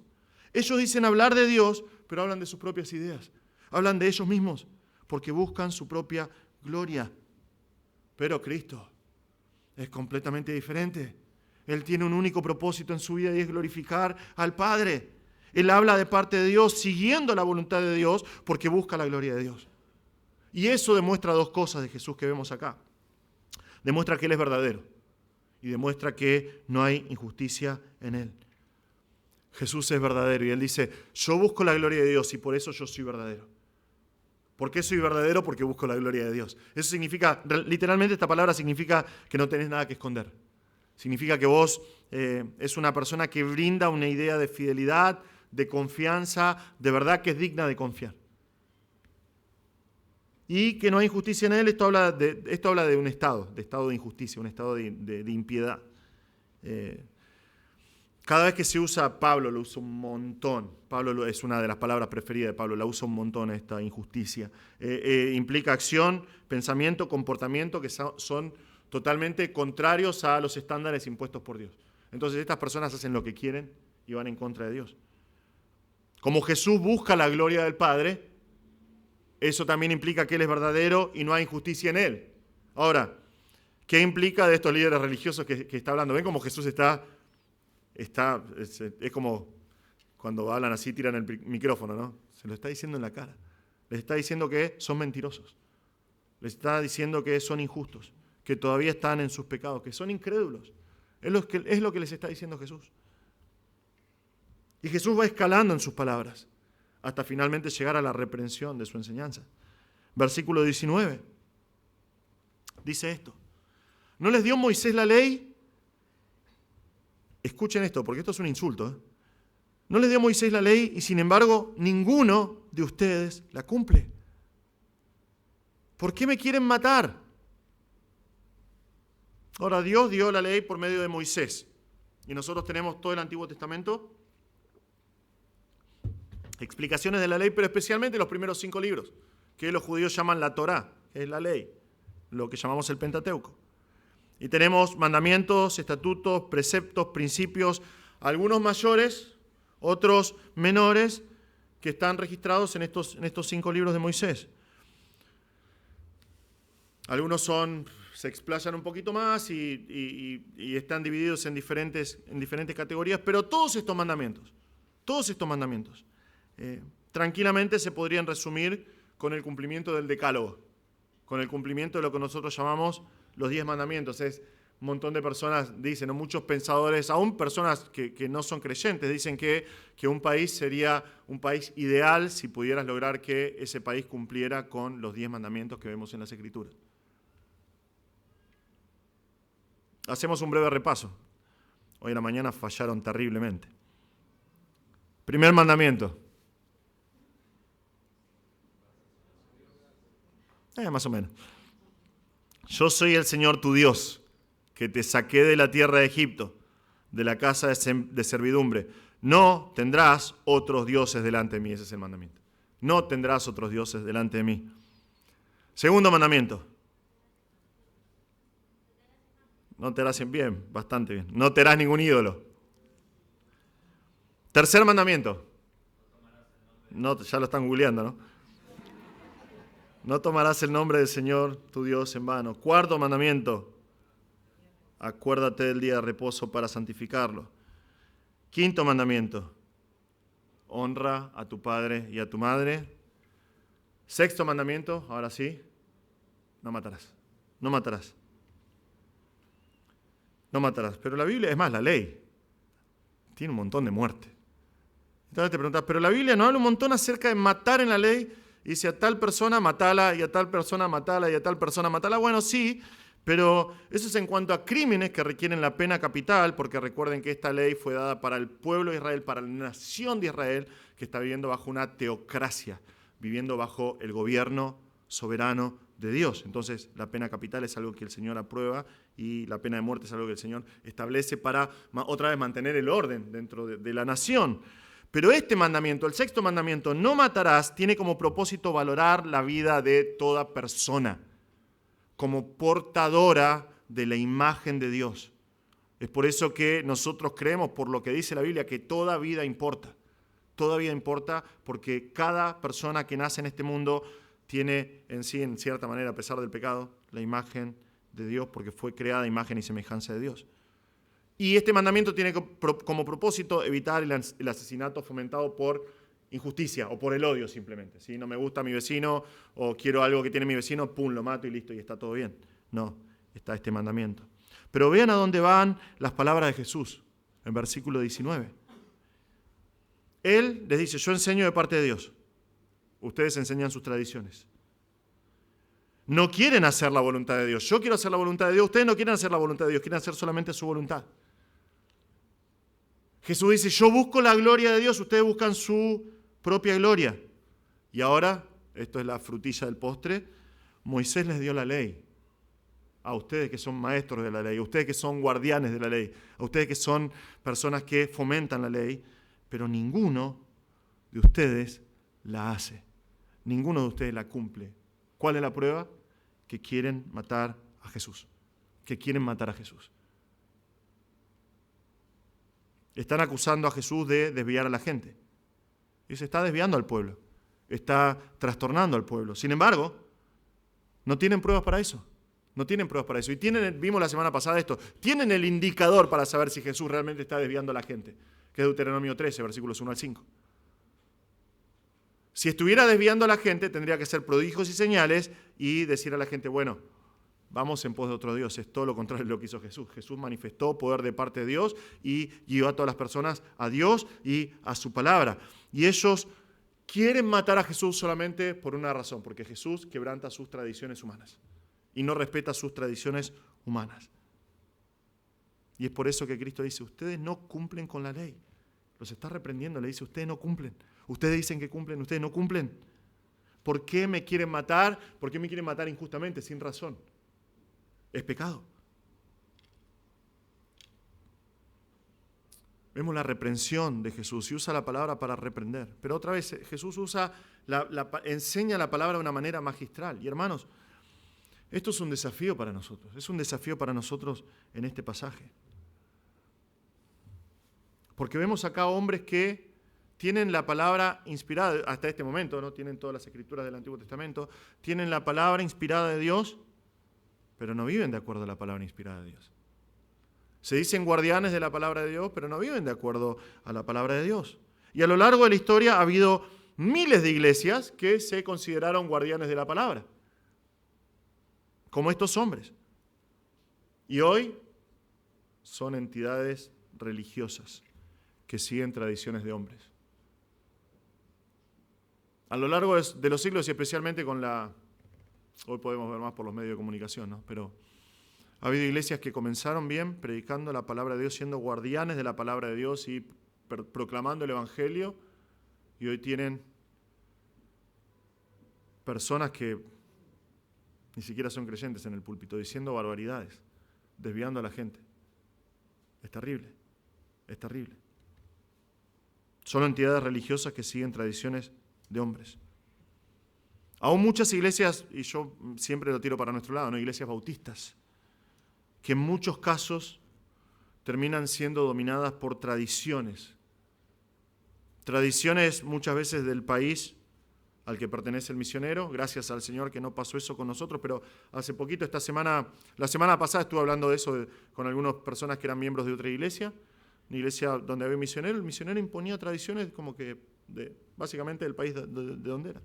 Ellos dicen hablar de Dios, pero hablan de sus propias ideas. Hablan de ellos mismos, porque buscan su propia gloria. Pero Cristo es completamente diferente. Él tiene un único propósito en su vida y es glorificar al Padre. Él habla de parte de Dios, siguiendo la voluntad de Dios, porque busca la gloria de Dios. Y eso demuestra dos cosas de Jesús que vemos acá. Demuestra que Él es verdadero y demuestra que no hay injusticia en Él. Jesús es verdadero y Él dice, yo busco la gloria de Dios y por eso yo soy verdadero. ¿Por qué soy verdadero? Porque busco la gloria de Dios. Eso significa, literalmente esta palabra significa que no tenés nada que esconder. Significa que vos es una persona que brinda una idea de fidelidad, de confianza, de verdad que es digna de confiar. Y que no hay injusticia en él, esto habla de un estado de injusticia, un estado de impiedad. Cada vez que se usa, Pablo lo usa un montón. Pablo es una de las palabras preferidas de Pablo, la usa un montón esta injusticia. Implica acción, pensamiento, comportamiento que son totalmente contrarios a los estándares impuestos por Dios. Entonces estas personas hacen lo que quieren y van en contra de Dios. Como Jesús busca la gloria del Padre, eso también implica que Él es verdadero y no hay injusticia en Él. Ahora, ¿qué implica de estos líderes religiosos que está hablando? ¿Ven cómo Jesús es como cuando hablan así, tiran el micrófono, ¿no? Se lo está diciendo en la cara. Les está diciendo que son mentirosos. Les está diciendo que son injustos, que todavía están en sus pecados, que son incrédulos. Es lo que les está diciendo Jesús. Y Jesús va escalando en sus palabras hasta finalmente llegar a la reprensión de su enseñanza. Versículo 19. Dice esto. ¿No les dio Moisés la ley? Escuchen esto, porque esto es un insulto. No les dio Moisés la ley y sin embargo ninguno de ustedes la cumple. ¿Por qué me quieren matar? Ahora, Dios dio la ley por medio de Moisés. Y nosotros tenemos todo el Antiguo Testamento, explicaciones de la ley, pero especialmente los primeros 5 libros, que los judíos llaman la Torá, que es la ley, lo que llamamos el Pentateuco. Y tenemos mandamientos, estatutos, preceptos, principios, algunos mayores, otros menores, que están registrados en estos 5 libros de Moisés. Algunos se explayan un poquito más y están divididos en diferentes categorías, pero todos estos mandamientos, tranquilamente se podrían resumir con el cumplimiento del decálogo, con el cumplimiento de lo que nosotros llamamos los 10 mandamientos. Es un montón de personas dicen, o muchos pensadores, aún personas que no son creyentes, dicen que un país sería un país ideal si pudieras lograr que ese país cumpliera con los 10 mandamientos que vemos en las Escrituras. Hacemos un breve repaso. Hoy en la mañana fallaron terriblemente. Primer mandamiento. Más o menos. Yo soy el Señor tu Dios, que te saqué de la tierra de Egipto, de la casa de servidumbre. No tendrás otros dioses delante de mí. Ese es el mandamiento. No tendrás otros dioses delante de mí. Segundo mandamiento. No te harás bien, bastante bien. No te harás ningún ídolo. Tercer mandamiento. No, ya lo están googleando, ¿no? No tomarás el nombre del Señor tu Dios en vano. Cuarto mandamiento. Acuérdate del día de reposo para santificarlo. Quinto mandamiento. Honra a tu padre y a tu madre. Sexto mandamiento, ahora sí. No matarás. No matarás. No matarás. Pero la Biblia, es más, la ley, tiene un montón de muerte. Entonces te preguntas, pero la Biblia no habla un montón acerca de matar en la ley. Y dice a tal persona matala, y a tal persona matala, y a tal persona matala. Bueno, sí, Pero eso es en cuanto a crímenes que requieren la pena capital, porque recuerden que esta ley fue dada para el pueblo de Israel, para la nación de Israel, que está viviendo bajo una teocracia, viviendo bajo el gobierno soberano de Dios. Entonces, la pena capital es algo que el Señor aprueba y la pena de muerte es algo que el Señor establece para otra vez mantener el orden dentro de la nación. Pero este mandamiento, el sexto mandamiento, no matarás, tiene como propósito valorar la vida de toda persona como portadora de la imagen de Dios. Es por eso que nosotros creemos, por lo que dice la Biblia, que toda vida importa. Toda vida importa porque cada persona que nace en este mundo tiene en sí, en cierta manera, a pesar del pecado, la imagen de Dios porque fue creada a imagen y semejanza de Dios. Y este mandamiento tiene como propósito evitar el asesinato fomentado por injusticia o por el odio simplemente. Si no me gusta mi vecino o quiero algo que tiene mi vecino, pum, lo mato y listo y está todo bien. No, está este mandamiento. Pero vean a dónde van las palabras de Jesús, en versículo 19. Él les dice, yo enseño de parte de Dios. Ustedes enseñan sus tradiciones. No quieren hacer la voluntad de Dios. Yo quiero hacer la voluntad de Dios. Ustedes no quieren hacer la voluntad de Dios, quieren hacer solamente su voluntad. Jesús dice, yo busco la gloria de Dios, ustedes buscan su propia gloria. Y ahora, esto es la frutilla del postre, Moisés les dio la ley. A ustedes que son maestros de la ley, a ustedes que son guardianes de la ley, a ustedes que son personas que fomentan la ley, pero ninguno de ustedes la hace. Ninguno de ustedes la cumple. ¿Cuál es la prueba? Que quieren matar a Jesús. Que quieren matar a Jesús. Están acusando a Jesús de desviar a la gente. Y se está desviando al pueblo. Está trastornando al pueblo. Sin embargo, no tienen pruebas para eso. No tienen pruebas para eso. Y vimos la semana pasada esto, tienen el indicador para saber si Jesús realmente está desviando a la gente, que es Deuteronomio 13, versículos 1 al 5. Si estuviera desviando a la gente, tendría que hacer prodigios y señales y decir a la gente, bueno, vamos en pos de otro Dios. Es todo lo contrario de lo que hizo Jesús. Jesús manifestó poder de parte de Dios y guió a todas las personas a Dios y a su palabra. Y ellos quieren matar a Jesús solamente por una razón, porque Jesús quebranta sus tradiciones humanas y no respeta sus tradiciones humanas. Y es por eso que Cristo dice, ustedes no cumplen con la ley. Los está reprendiendo, le dice, ustedes no cumplen. Ustedes dicen que cumplen, ustedes no cumplen. ¿Por qué me quieren matar? ¿Por qué me quieren matar injustamente, sin razón? Es pecado. Vemos la reprensión de Jesús y usa la palabra para reprender. Pero otra vez, Jesús enseña la palabra de una manera magistral. Y hermanos, esto es un desafío para nosotros. Es un desafío para nosotros en este pasaje. Porque vemos acá hombres que tienen la palabra inspirada, hasta este momento, ¿no? Tienen todas las escrituras del Antiguo Testamento, tienen la palabra inspirada de Dios, pero no viven de acuerdo a la palabra inspirada de Dios. Se dicen guardianes de la palabra de Dios, pero no viven de acuerdo a la palabra de Dios. Y a lo largo de la historia ha habido miles de iglesias que se consideraron guardianes de la palabra, como estos hombres. Y hoy son entidades religiosas que siguen tradiciones de hombres. A lo largo de los siglos y especialmente hoy podemos ver más por los medios de comunicación, ¿no? Pero ha habido iglesias que comenzaron bien predicando la palabra de Dios, siendo guardianes de la palabra de Dios y proclamando el Evangelio, y hoy tienen personas que ni siquiera son creyentes en el púlpito, diciendo barbaridades, desviando a la gente. Es terrible, es terrible. Son entidades religiosas que siguen tradiciones de hombres. Aún muchas iglesias, y yo siempre lo tiro para nuestro lado, ¿no? Iglesias bautistas, que en muchos casos terminan siendo dominadas por tradiciones. Tradiciones muchas veces del país al que pertenece el misionero. Gracias al Señor que no pasó eso con nosotros, pero hace poquito, la semana pasada estuve hablando de eso con algunas personas que eran miembros de otra iglesia, una iglesia donde había misionero. El misionero imponía tradiciones como que básicamente del país de donde era.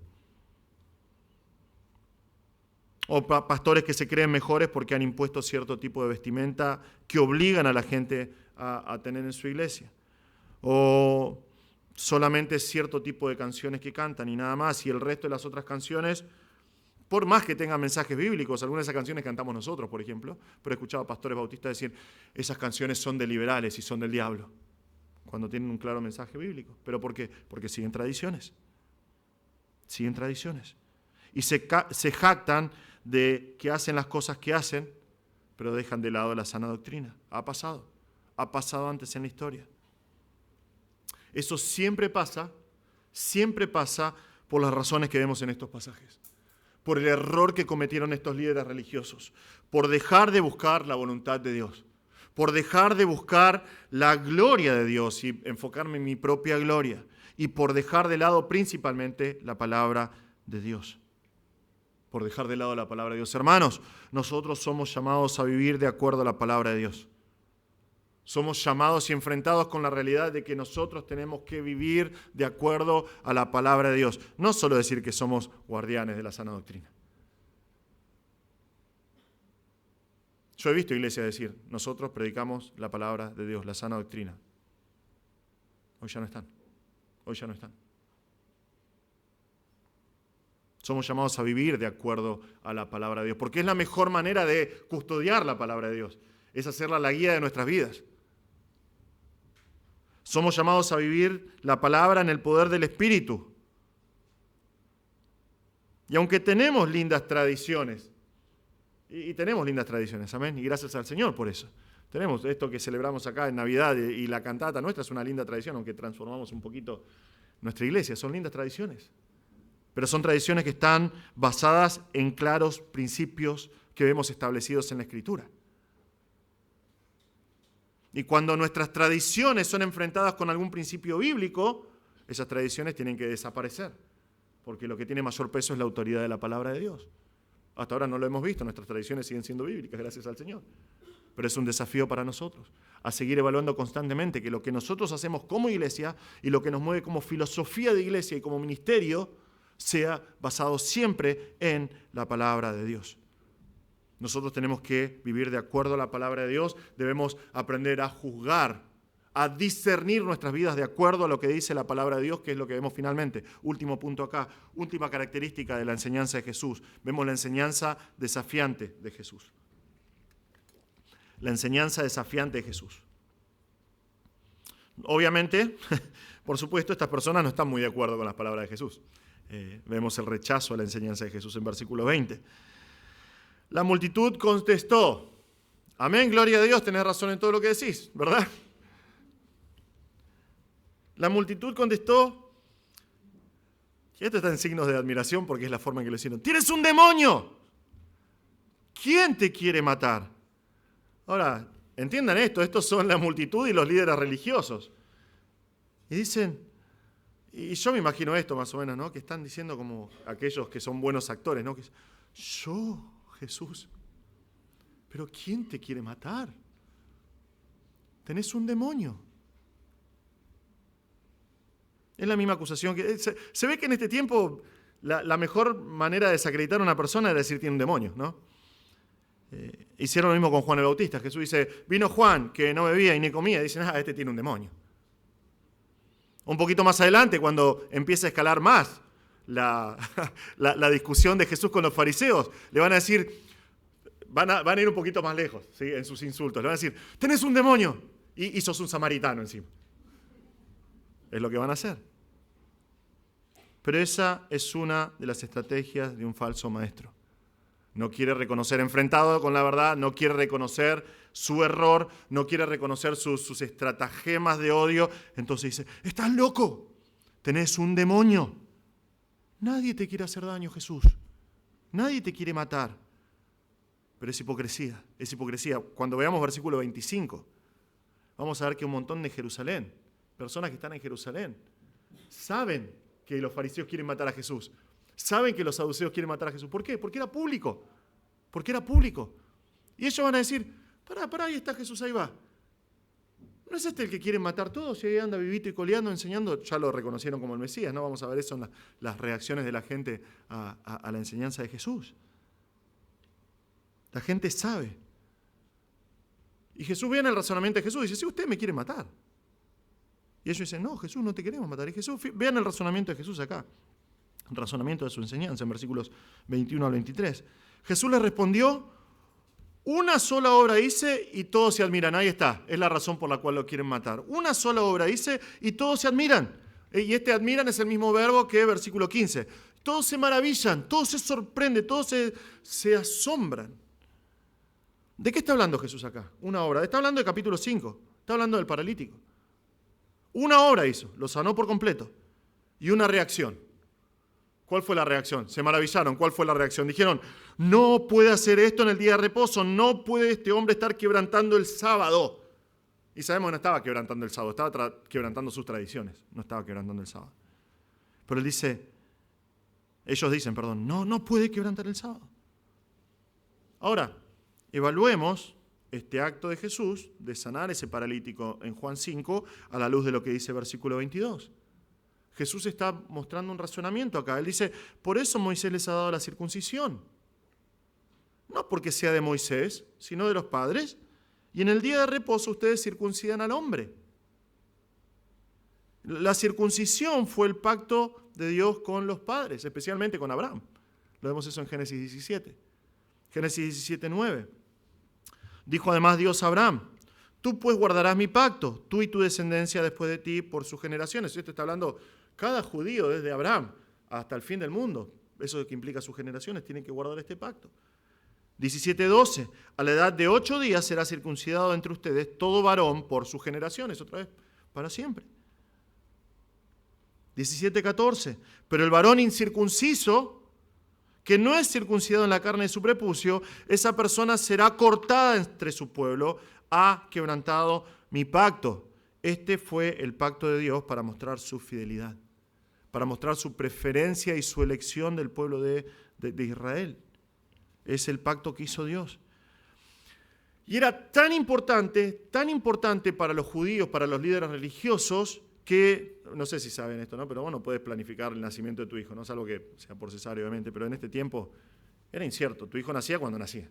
O pastores que se creen mejores porque han impuesto cierto tipo de vestimenta que obligan a la gente a tener en su iglesia. O solamente cierto tipo de canciones que cantan y nada más, y el resto de las otras canciones Por más que tengan mensajes bíblicos, algunas de esas canciones cantamos nosotros, por ejemplo, pero he escuchado a pastores bautistas decir, esas canciones son de liberales y son del diablo, cuando tienen un claro mensaje bíblico. ¿Pero por qué? Porque siguen tradiciones. Siguen tradiciones. Y se jactan de que hacen las cosas que hacen, pero dejan de lado la sana doctrina. Ha pasado antes en la historia. Eso siempre pasa por las razones que vemos en estos pasajes. Por el error que cometieron estos líderes religiosos, por dejar de buscar la voluntad de Dios, por dejar de buscar la gloria de Dios y enfocarme en mi propia gloria, y por dejar de lado principalmente la palabra de Dios. Por dejar de lado la palabra de Dios. Hermanos, nosotros somos llamados a vivir de acuerdo a la palabra de Dios. Somos llamados y enfrentados con la realidad de que nosotros tenemos que vivir de acuerdo a la palabra de Dios. No solo decir que somos guardianes de la sana doctrina. Yo he visto iglesias decir, nosotros predicamos la palabra de Dios, la sana doctrina. Hoy ya no están. Somos llamados a vivir de acuerdo a la palabra de Dios, porque es la mejor manera de custodiar la palabra de Dios, es hacerla la guía de nuestras vidas. Somos llamados a vivir la palabra en el poder del Espíritu. Y aunque tenemos lindas tradiciones, y tenemos lindas tradiciones, amén, y gracias al Señor por eso. Tenemos esto que celebramos acá en Navidad y la cantata nuestra es una linda tradición, aunque transformamos un poquito nuestra iglesia, son lindas tradiciones. Pero son tradiciones que están basadas en claros principios que vemos establecidos en la Escritura. Y cuando nuestras tradiciones son enfrentadas con algún principio bíblico, esas tradiciones tienen que desaparecer, porque lo que tiene mayor peso es la autoridad de la palabra de Dios. Hasta ahora no lo hemos visto, nuestras tradiciones siguen siendo bíblicas, gracias al Señor. Pero es un desafío para nosotros, a seguir evaluando constantemente que lo que nosotros hacemos como iglesia y lo que nos mueve como filosofía de iglesia y como ministerio sea basado siempre en la palabra de Dios. Nosotros tenemos que vivir de acuerdo a la palabra de Dios, debemos aprender a juzgar, a discernir nuestras vidas de acuerdo a lo que dice la palabra de Dios, que es lo que vemos finalmente. Último punto acá, última característica de la enseñanza de Jesús. Vemos la enseñanza desafiante de Jesús. La enseñanza desafiante de Jesús. Obviamente, por supuesto, estas personas no están muy de acuerdo con las palabras de Jesús. Vemos el rechazo a la enseñanza de Jesús en versículo 20. La multitud contestó, amén, gloria a Dios, tenés razón en todo lo que decís, ¿verdad? La multitud contestó, y esto está en signos de admiración porque es la forma en que lo hicieron, ¡tienes un demonio! ¿Quién te quiere matar? Ahora, entiendan esto, estos son la multitud y los líderes religiosos. Y dicen, y yo me imagino esto más o menos, ¿no? Que están diciendo como aquellos que son buenos actores, ¿no? Que yo, Jesús, ¿pero quién te quiere matar? Tenés un demonio. Es la misma acusación que... Se ve que en este tiempo la mejor manera de desacreditar a una persona era decir tiene un demonio, ¿no? Hicieron lo mismo con Juan el Bautista. Jesús dice, vino Juan que no bebía y ni comía. Dicen, este tiene un demonio. Un poquito más adelante, cuando empieza a escalar más la discusión de Jesús con los fariseos, le van a decir, van a ir un poquito más lejos, ¿sí? En sus insultos. Le van a decir, tenés un demonio y sos un samaritano encima. Es lo que van a hacer. Pero esa es una de las estrategias de un falso maestro. No quiere reconocer, enfrentado con la verdad, no quiere reconocer su error, no quiere reconocer sus estratagemas de odio. Entonces dice, estás loco, tenés un demonio. Nadie te quiere hacer daño, Jesús. Nadie te quiere matar. Pero es hipocresía, es hipocresía. Cuando veamos versículo 25, vamos a ver que un montón de Jerusalén, personas que están en Jerusalén, saben que los fariseos quieren matar a Jesús. Saben que los saduceos quieren matar a Jesús. ¿Por qué? Porque era público. Porque era público. Y ellos van a decir, pará, ahí está Jesús, ahí va. ¿No es este el que quieren matar todos? Y ahí anda vivito y coleando, enseñando. Ya lo reconocieron como el Mesías, ¿no? Vamos a ver eso en las reacciones de la gente a la enseñanza de Jesús. La gente sabe. Y Jesús ve en el razonamiento de Jesús y dice, sí, usted me quiere matar. Y ellos dicen, no, Jesús, no te queremos matar. Y Jesús, vean el razonamiento de Jesús acá. razonamiento de su enseñanza en versículos 21 al 23. Jesús les respondió: una sola obra hice y todos se admiran. Ahí está, es la razón por la cual lo quieren matar. Una sola obra hice y todos se admiran. Y este admiran es el mismo verbo que versículo 15. Todos se maravillan, todos se sorprenden, todos se asombran. ¿De qué está hablando Jesús acá? Una obra. Está hablando de capítulo 5. Está hablando del paralítico. Una obra hizo, lo sanó por completo. Y una reacción. ¿Cuál fue la reacción? Se maravillaron. ¿Cuál fue la reacción? Dijeron: no puede hacer esto en el día de reposo. No puede este hombre estar quebrantando el sábado. Y sabemos que no estaba quebrantando el sábado. Estaba quebrantando sus tradiciones. No estaba quebrantando el sábado. Pero ellos dicen, no puede quebrantar el sábado. Ahora, evaluemos este acto de Jesús de sanar ese paralítico en Juan 5 a la luz de lo que dice versículo 22. Jesús está mostrando un razonamiento acá. Él dice: por eso Moisés les ha dado la circuncisión. No porque sea de Moisés, sino de los padres. Y en el día de reposo ustedes circuncidan al hombre. La circuncisión fue el pacto de Dios con los padres, especialmente con Abraham. Lo vemos eso en Génesis 17. Génesis 17, 9. Dijo además Dios a Abraham: tú pues guardarás mi pacto, tú y tu descendencia después de ti por sus generaciones. Esto está hablando cada judío desde Abraham hasta el fin del mundo. Eso es lo que implica sus generaciones, tienen que guardar este pacto. 17:12. A la edad de 8 días será circuncidado entre ustedes todo varón por sus generaciones, otra vez, para siempre. 17:14. Pero el varón incircunciso, que no es circuncidado en la carne de su prepucio, esa persona será cortada entre su pueblo, ha quebrantado mi pacto. Este fue el pacto de Dios para mostrar su fidelidad, para mostrar su preferencia y su elección del pueblo de Israel. Es el pacto que hizo Dios. Y era tan importante para los judíos, para los líderes religiosos, que, no sé si saben esto, ¿no? Pero vos no puedes planificar el nacimiento de tu hijo, ¿no? Salvo que sea por cesárea, obviamente, pero en este tiempo era incierto. Tu hijo nacía cuando nacía.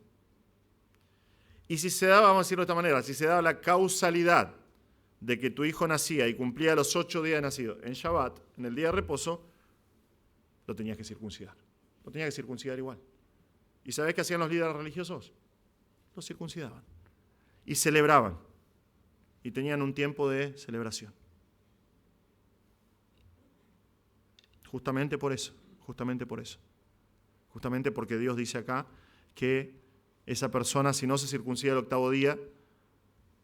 Y si se daba, vamos a decirlo de esta manera, si se daba la causalidad de que tu hijo nacía y cumplía los 8 días de nacido en Shabbat, en el día de reposo, lo tenías que circuncidar. Lo tenías que circuncidar igual. ¿Y sabés qué hacían los líderes religiosos? Los circuncidaban. Y celebraban. Y tenían un tiempo de celebración. Justamente por eso. Justamente porque Dios dice acá que esa persona, si no se circuncida el 8º día,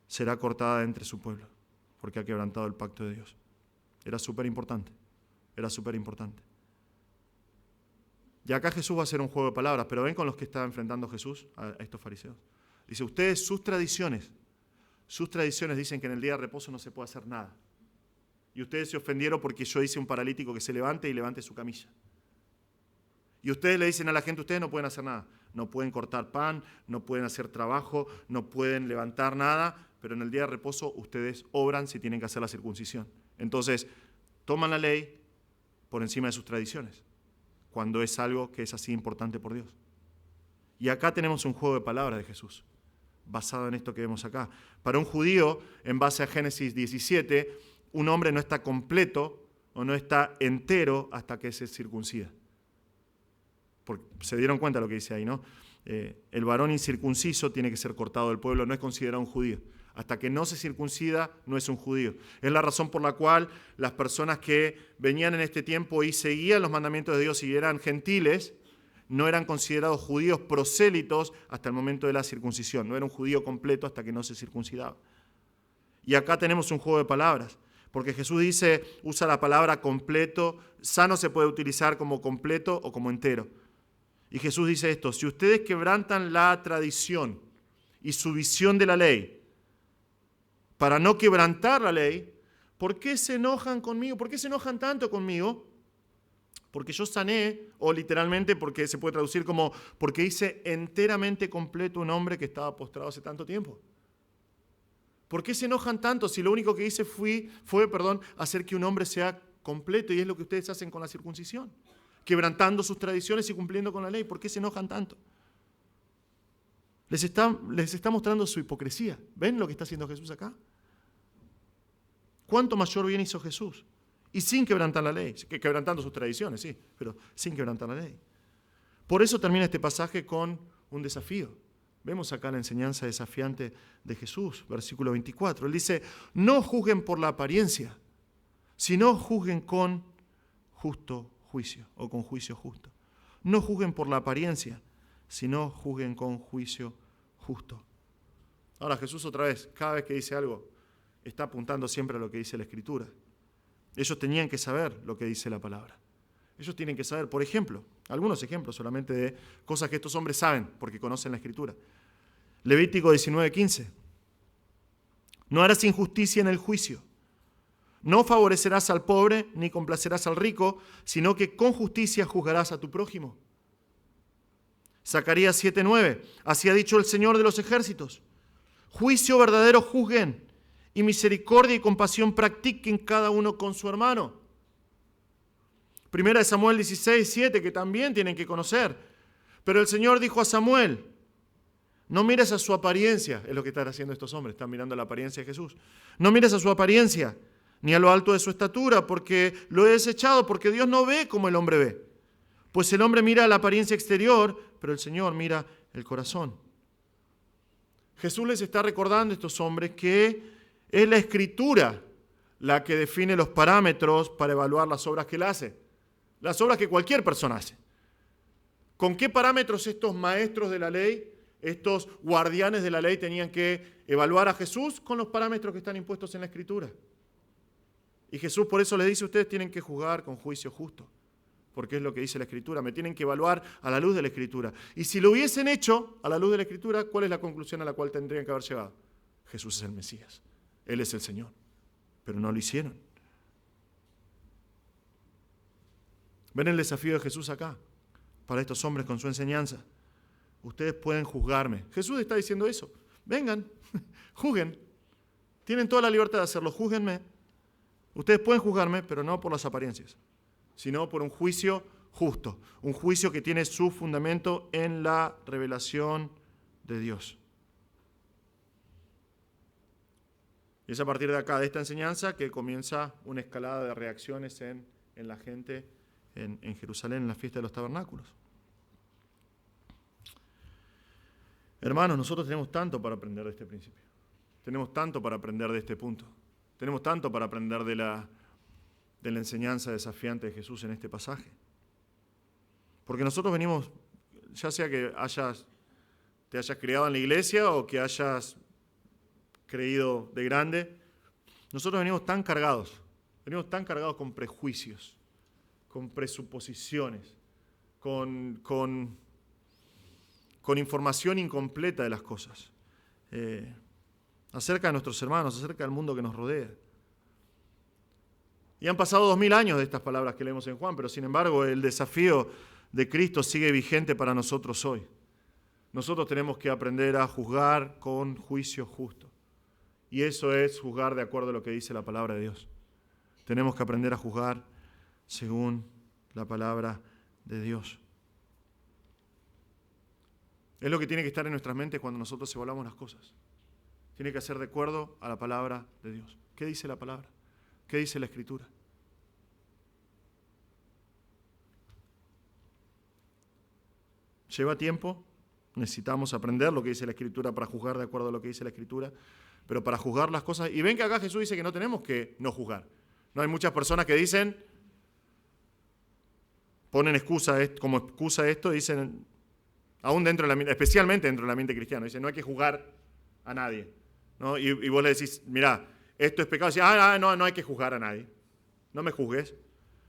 será cortada de entre su pueblo, porque ha quebrantado el pacto de Dios. Era súper importante. Y acá Jesús va a hacer un juego de palabras, pero ven con los que está enfrentando Jesús a estos fariseos. Dice: ustedes, sus tradiciones dicen que en el día de reposo no se puede hacer nada. Y ustedes se ofendieron porque yo hice un paralítico que se levante y levante su camilla. Y ustedes le dicen a la gente: ustedes no pueden hacer nada. No pueden cortar pan, no pueden hacer trabajo, no pueden levantar nada, pero en el día de reposo ustedes obran si tienen que hacer la circuncisión. Entonces, toman la ley por encima de sus tradiciones, cuando es algo que es así importante por Dios. Y acá tenemos un juego de palabras de Jesús, basado en esto que vemos acá. Para un judío, en base a Génesis 17, un hombre no está completo o no está entero hasta que se circuncida. Porque se dieron cuenta de lo que dice ahí, ¿no? El varón incircunciso tiene que ser cortado del pueblo, no es considerado un judío. Hasta que no se circuncida, no es un judío. Es la razón por la cual las personas que venían en este tiempo y seguían los mandamientos de Dios y eran gentiles, no eran considerados judíos prosélitos hasta el momento de la circuncisión. No era un judío completo hasta que no se circuncidaba. Y acá tenemos un juego de palabras, porque Jesús dice, usa la palabra completo. Sano se puede utilizar como completo o como entero. Y Jesús dice esto: si ustedes quebrantan la tradición y su visión de la ley, para no quebrantar la ley, ¿por qué se enojan conmigo? ¿Por qué se enojan tanto conmigo? Porque yo sané, o literalmente porque se puede traducir como porque hice enteramente completo un hombre que estaba postrado hace tanto tiempo. ¿Por qué se enojan tanto si lo único que hice fue hacer que un hombre sea completo? Y es lo que ustedes hacen con la circuncisión, quebrantando sus tradiciones y cumpliendo con la ley. ¿Por qué se enojan tanto? Les está mostrando su hipocresía. ¿Ven lo que está haciendo Jesús acá? ¿Cuánto mayor bien hizo Jesús? Y sin quebrantar la ley, quebrantando sus tradiciones, sí, pero sin quebrantar la ley. Por eso termina este pasaje con un desafío. Vemos acá la enseñanza desafiante de Jesús, versículo 24. Él dice, no juzguen por la apariencia, sino juzguen con justo juicio o con juicio justo. No juzguen por la apariencia, sino juzguen con juicio justo. Ahora Jesús otra vez, cada vez que dice algo, está apuntando siempre a lo que dice la Escritura. Ellos tenían que saber lo que dice la palabra. Ellos tienen que saber, por ejemplo, algunos ejemplos solamente de cosas que estos hombres saben porque conocen la Escritura. Levítico 19:15. No harás injusticia en el juicio. No favorecerás al pobre ni complacerás al rico, sino que con justicia juzgarás a tu prójimo. Zacarías 7:9. Así ha dicho el Señor de los ejércitos. Juicio verdadero juzguen y misericordia y compasión practiquen cada uno con su hermano. Primera de Samuel 16:7, que también tienen que conocer. Pero el Señor dijo a Samuel, no mires a su apariencia, es lo que están haciendo estos hombres, están mirando la apariencia de Jesús. No mires a su apariencia, ni a lo alto de su estatura, porque lo he desechado, porque Dios no ve como el hombre ve. Pues el hombre mira la apariencia exterior, pero el Señor mira el corazón. Jesús les está recordando a estos hombres que es la Escritura la que define los parámetros para evaluar las obras que Él hace. Las obras que cualquier persona hace. ¿Con qué parámetros estos maestros de la ley, estos guardianes de la ley tenían que evaluar a Jesús? Con los parámetros que están impuestos en la Escritura. Y Jesús por eso les dice, ustedes tienen que juzgar con juicio justo, porque es lo que dice la Escritura. Me tienen que evaluar a la luz de la Escritura. Y si lo hubiesen hecho a la luz de la Escritura, ¿cuál es la conclusión a la cual tendrían que haber llegado? Jesús es el Mesías. Él es el Señor. Pero no lo hicieron. ¿Ven el desafío de Jesús acá? Para estos hombres con su enseñanza. Ustedes pueden juzgarme. Jesús está diciendo eso. Vengan, juzguen. Tienen toda la libertad de hacerlo. Júzguenme. Ustedes pueden juzgarme, pero no por las apariencias, sino por un juicio justo. Un juicio que tiene su fundamento en la revelación de Dios. Y es a partir de acá, de esta enseñanza, que comienza una escalada de reacciones en la gente en Jerusalén, en la fiesta de los tabernáculos. Hermanos, nosotros tenemos tanto para aprender de este principio. Tenemos tanto para aprender de este punto. Tenemos tanto para aprender de la enseñanza desafiante de Jesús en este pasaje. Porque nosotros venimos, ya sea que te hayas criado en la iglesia o que hayas creído de grande, nosotros venimos tan cargados con prejuicios, con presuposiciones, con información incompleta de las cosas, acerca de nuestros hermanos, acerca del mundo que nos rodea. Y han pasado 2000 años de estas palabras que leemos en Juan, pero sin embargo el desafío de Cristo sigue vigente para nosotros hoy. Nosotros tenemos que aprender a juzgar con juicio justo. Y eso es juzgar de acuerdo a lo que dice la palabra de Dios. Tenemos que aprender a juzgar según la palabra de Dios. Es lo que tiene que estar en nuestras mentes cuando nosotros evaluamos las cosas. Tiene que ser de acuerdo a la palabra de Dios. ¿Qué dice la palabra? ¿Qué dice la Escritura? Lleva tiempo, necesitamos aprender lo que dice la Escritura para juzgar de acuerdo a lo que dice la Escritura, pero para juzgar las cosas, y ven que acá Jesús dice que no tenemos que no juzgar. No hay muchas personas que dicen, ponen como excusa esto, dicen, aún dentro del ambiente, especialmente dentro del ambiente cristiano, dicen, no hay que juzgar a nadie, ¿no? Y vos le decís, mirá, esto es pecado, y decís, no hay que juzgar a nadie, no me juzgues.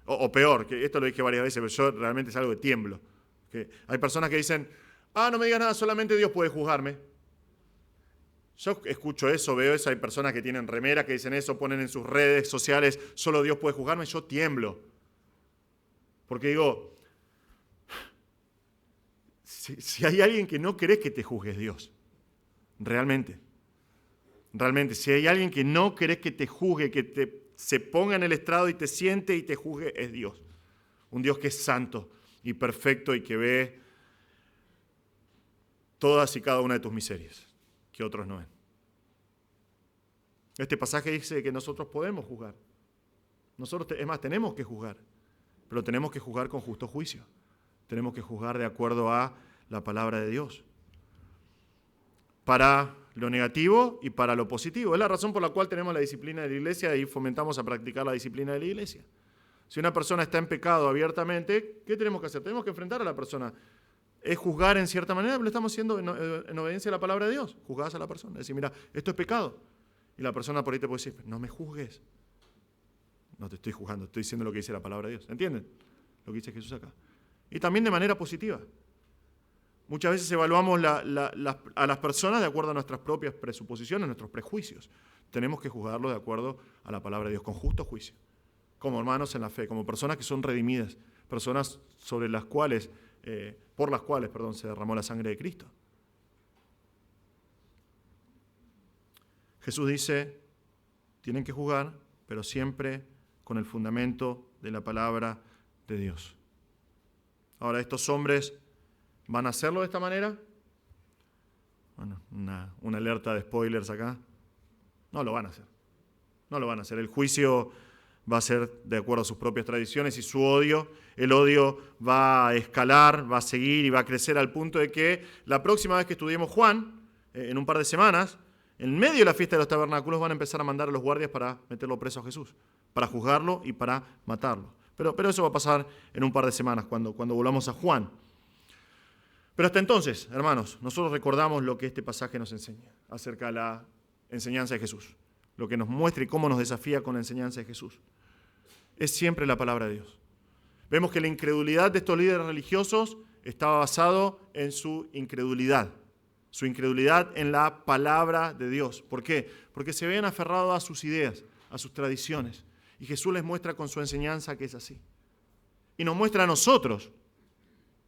O peor, que esto lo dije varias veces, pero yo realmente es algo de tiemblo. Que hay personas que dicen, no me digas nada, solamente Dios puede juzgarme. Yo escucho eso, veo eso, hay personas que tienen remeras que dicen eso, ponen en sus redes sociales, solo Dios puede juzgarme, yo tiemblo. Porque digo, si hay alguien que no querés que te juzgue es Dios, realmente, si hay alguien que no querés que te juzgue, que se ponga en el estrado y te siente y te juzgue, es Dios. Un Dios que es santo y perfecto y que ve todas y cada una de tus miserias, que otros no ven. Este pasaje dice que nosotros podemos juzgar Nosotros, es más, tenemos que juzgar, pero tenemos que juzgar con justo juicio. Tenemos que juzgar de acuerdo a la palabra de Dios. Para lo negativo y para lo positivo. Es la razón por la cual tenemos la disciplina de la iglesia y fomentamos a practicar la disciplina de la iglesia. Si una persona está en pecado abiertamente, ¿qué tenemos que hacer? Tenemos que enfrentar a la persona. Es juzgar en cierta manera, pero lo estamos haciendo en obediencia a la palabra de Dios. Juzgás a la persona. Decir, mira, esto es pecado. Y la persona por ahí te puede decir, no me juzgues. No te estoy juzgando, estoy diciendo lo que dice la palabra de Dios. ¿Entienden? Lo que dice Jesús acá. Y también de manera positiva. Muchas veces evaluamos a las personas de acuerdo a nuestras propias presuposiciones, nuestros prejuicios. Tenemos que juzgarlos de acuerdo a la palabra de Dios, con justo juicio. Como hermanos en la fe, como personas que son redimidas, personas por las cuales se derramó la sangre de Cristo. Jesús dice, tienen que juzgar, pero siempre con el fundamento de la palabra de Dios. Ahora, ¿estos hombres van a hacerlo de esta manera? Bueno, una alerta de spoilers acá. No lo van a hacer. No lo van a hacer. El juicio va a ser de acuerdo a sus propias tradiciones y su odio. El odio va a escalar, va a seguir y va a crecer al punto de que la próxima vez que estudiemos Juan, en un par de semanas, en medio de la fiesta de los tabernáculos van a empezar a mandar a los guardias para meterlo preso a Jesús, para juzgarlo y para matarlo. Pero eso va a pasar en un par de semanas, cuando volvamos a Juan. Pero hasta entonces, hermanos, nosotros recordamos lo que este pasaje nos enseña acerca de la enseñanza de Jesús, lo que nos muestra y cómo nos desafía con la enseñanza de Jesús. Es siempre la palabra de Dios. Vemos que la incredulidad de estos líderes religiosos estaba basado en su incredulidad en la palabra de Dios. ¿Por qué? Porque se habían aferrado a sus ideas, a sus tradiciones. Y Jesús les muestra con su enseñanza que es así. Y nos muestra a nosotros,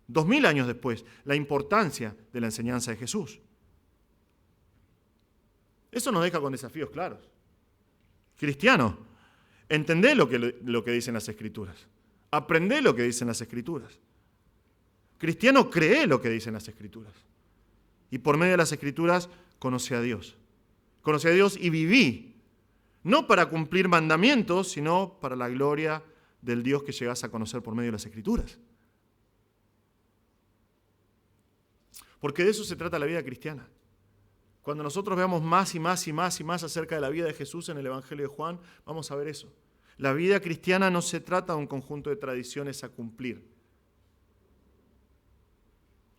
2000 años después, la importancia de la enseñanza de Jesús. Eso nos deja con desafíos claros. Cristiano, entendé lo que dicen las Escrituras. Aprendé lo que dicen las Escrituras. Cristiano, cree lo que dicen las Escrituras. Y por medio de las Escrituras, conoce a Dios. Conoce a Dios y viví. No para cumplir mandamientos, sino para la gloria del Dios que llegas a conocer por medio de las Escrituras. Porque de eso se trata la vida cristiana. Cuando nosotros veamos más y más y más y más acerca de la vida de Jesús en el Evangelio de Juan, vamos a ver eso. La vida cristiana no se trata de un conjunto de tradiciones a cumplir,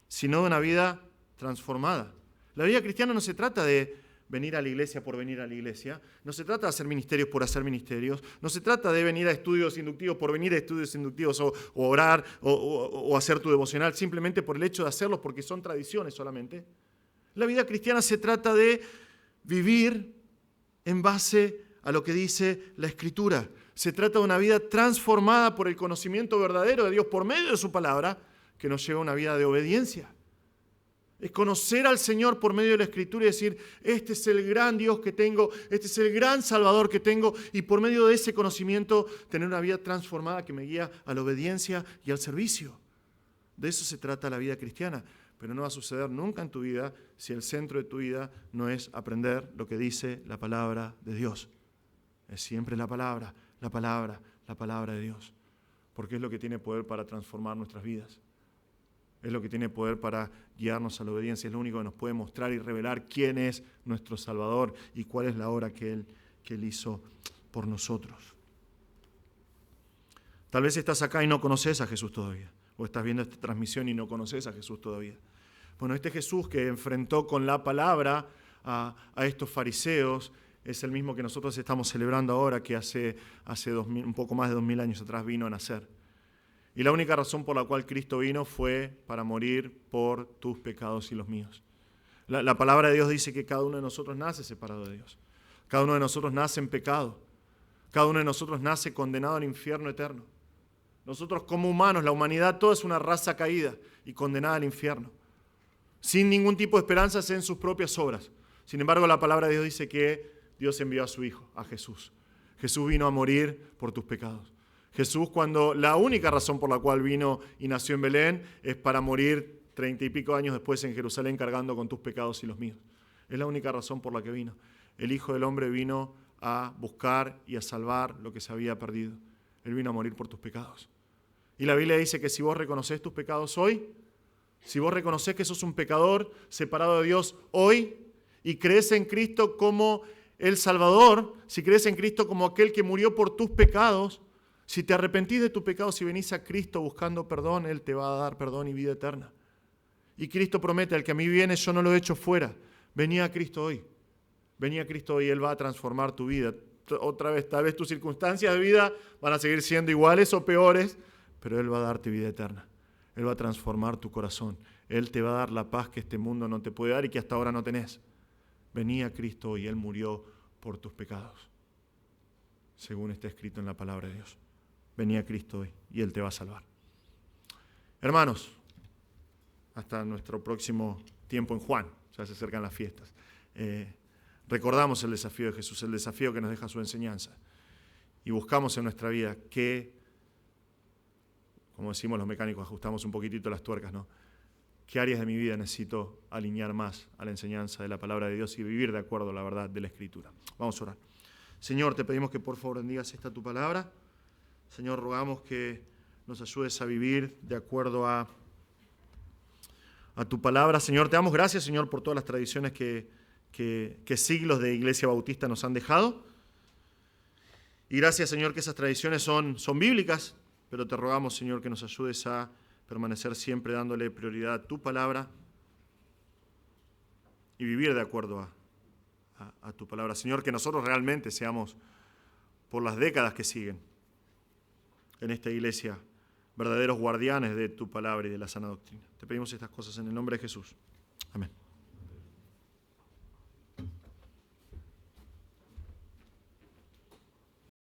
sino de una vida transformada. La vida cristiana no se trata de venir a la iglesia por venir a la iglesia, no se trata de hacer ministerios por hacer ministerios, no se trata de venir a estudios inductivos por venir a estudios inductivos o orar o hacer tu devocional simplemente por el hecho de hacerlos porque son tradiciones solamente. La vida cristiana se trata de vivir en base a lo que dice la Escritura. Se trata de una vida transformada por el conocimiento verdadero de Dios por medio de su palabra que nos lleva a una vida de obediencia. Es conocer al Señor por medio de la Escritura y decir, este es el gran Dios que tengo, este es el gran Salvador que tengo, y por medio de ese conocimiento tener una vida transformada que me guía a la obediencia y al servicio. De eso se trata la vida cristiana, pero no va a suceder nunca en tu vida si el centro de tu vida no es aprender lo que dice la palabra de Dios. Es siempre la palabra de Dios, porque es lo que tiene poder para transformar nuestras vidas. Es lo que tiene poder para guiarnos a la obediencia. Es lo único que nos puede mostrar y revelar quién es nuestro Salvador y cuál es la obra que Él hizo por nosotros. Tal vez estás acá y no conoces a Jesús todavía. O estás viendo esta transmisión y no conoces a Jesús todavía. Bueno, este Jesús que enfrentó con la palabra a estos fariseos es el mismo que nosotros estamos celebrando ahora, que hace un poco más de 2000 años atrás vino a nacer. Y la única razón por la cual Cristo vino fue para morir por tus pecados y los míos. La palabra de Dios dice que cada uno de nosotros nace separado de Dios. Cada uno de nosotros nace en pecado. Cada uno de nosotros nace condenado al infierno eterno. Nosotros como humanos, la humanidad toda es una raza caída y condenada al infierno, sin ningún tipo de esperanzas en sus propias obras. Sin embargo, la palabra de Dios dice que Dios envió a su Hijo, a Jesús. Jesús vino a morir por tus pecados. Jesús, cuando la única razón por la cual vino y nació en Belén es para morir 30 y pico años después en Jerusalén cargando con tus pecados y los míos. Es la única razón por la que vino. El Hijo del Hombre vino a buscar y a salvar lo que se había perdido. Él vino a morir por tus pecados. Y la Biblia dice que si vos reconoces tus pecados hoy, si vos reconoces que sos un pecador separado de Dios hoy y crees en Cristo como el Salvador, si crees en Cristo como aquel que murió por tus pecados, si te arrepentís de tus pecados y venís a Cristo buscando perdón, Él te va a dar perdón y vida eterna. Y Cristo promete, al que a mí viene yo no lo echo fuera. Vení a Cristo hoy. Vení a Cristo hoy, Él va a transformar tu vida. Otra vez, tal vez tus circunstancias de vida van a seguir siendo iguales o peores, pero Él va a darte vida eterna. Él va a transformar tu corazón. Él te va a dar la paz que este mundo no te puede dar y que hasta ahora no tenés. Vení a Cristo hoy, Él murió por tus pecados, según está escrito en la palabra de Dios. Vení a Cristo hoy y Él te va a salvar. Hermanos, hasta nuestro próximo tiempo en Juan, ya se acercan las fiestas. Recordamos el desafío de Jesús, el desafío que nos deja su enseñanza. Y buscamos en nuestra vida que, como decimos los mecánicos, ajustamos un poquitito las tuercas, ¿no? ¿Qué áreas de mi vida necesito alinear más a la enseñanza de la palabra de Dios y vivir de acuerdo a la verdad de la Escritura? Vamos a orar. Señor, te pedimos que por favor bendigas esta tu palabra. Señor, rogamos que nos ayudes a vivir de acuerdo a tu palabra. Señor, te damos gracias, Señor, por todas las tradiciones que siglos de Iglesia Bautista nos han dejado. Y gracias, Señor, que esas tradiciones son bíblicas, pero te rogamos, Señor, que nos ayudes a permanecer siempre dándole prioridad a tu palabra y vivir de acuerdo a tu palabra. Señor, que nosotros realmente seamos, por las décadas que siguen en esta iglesia, verdaderos guardianes de tu palabra y de la sana doctrina. Te pedimos estas cosas en el nombre de Jesús. Amén.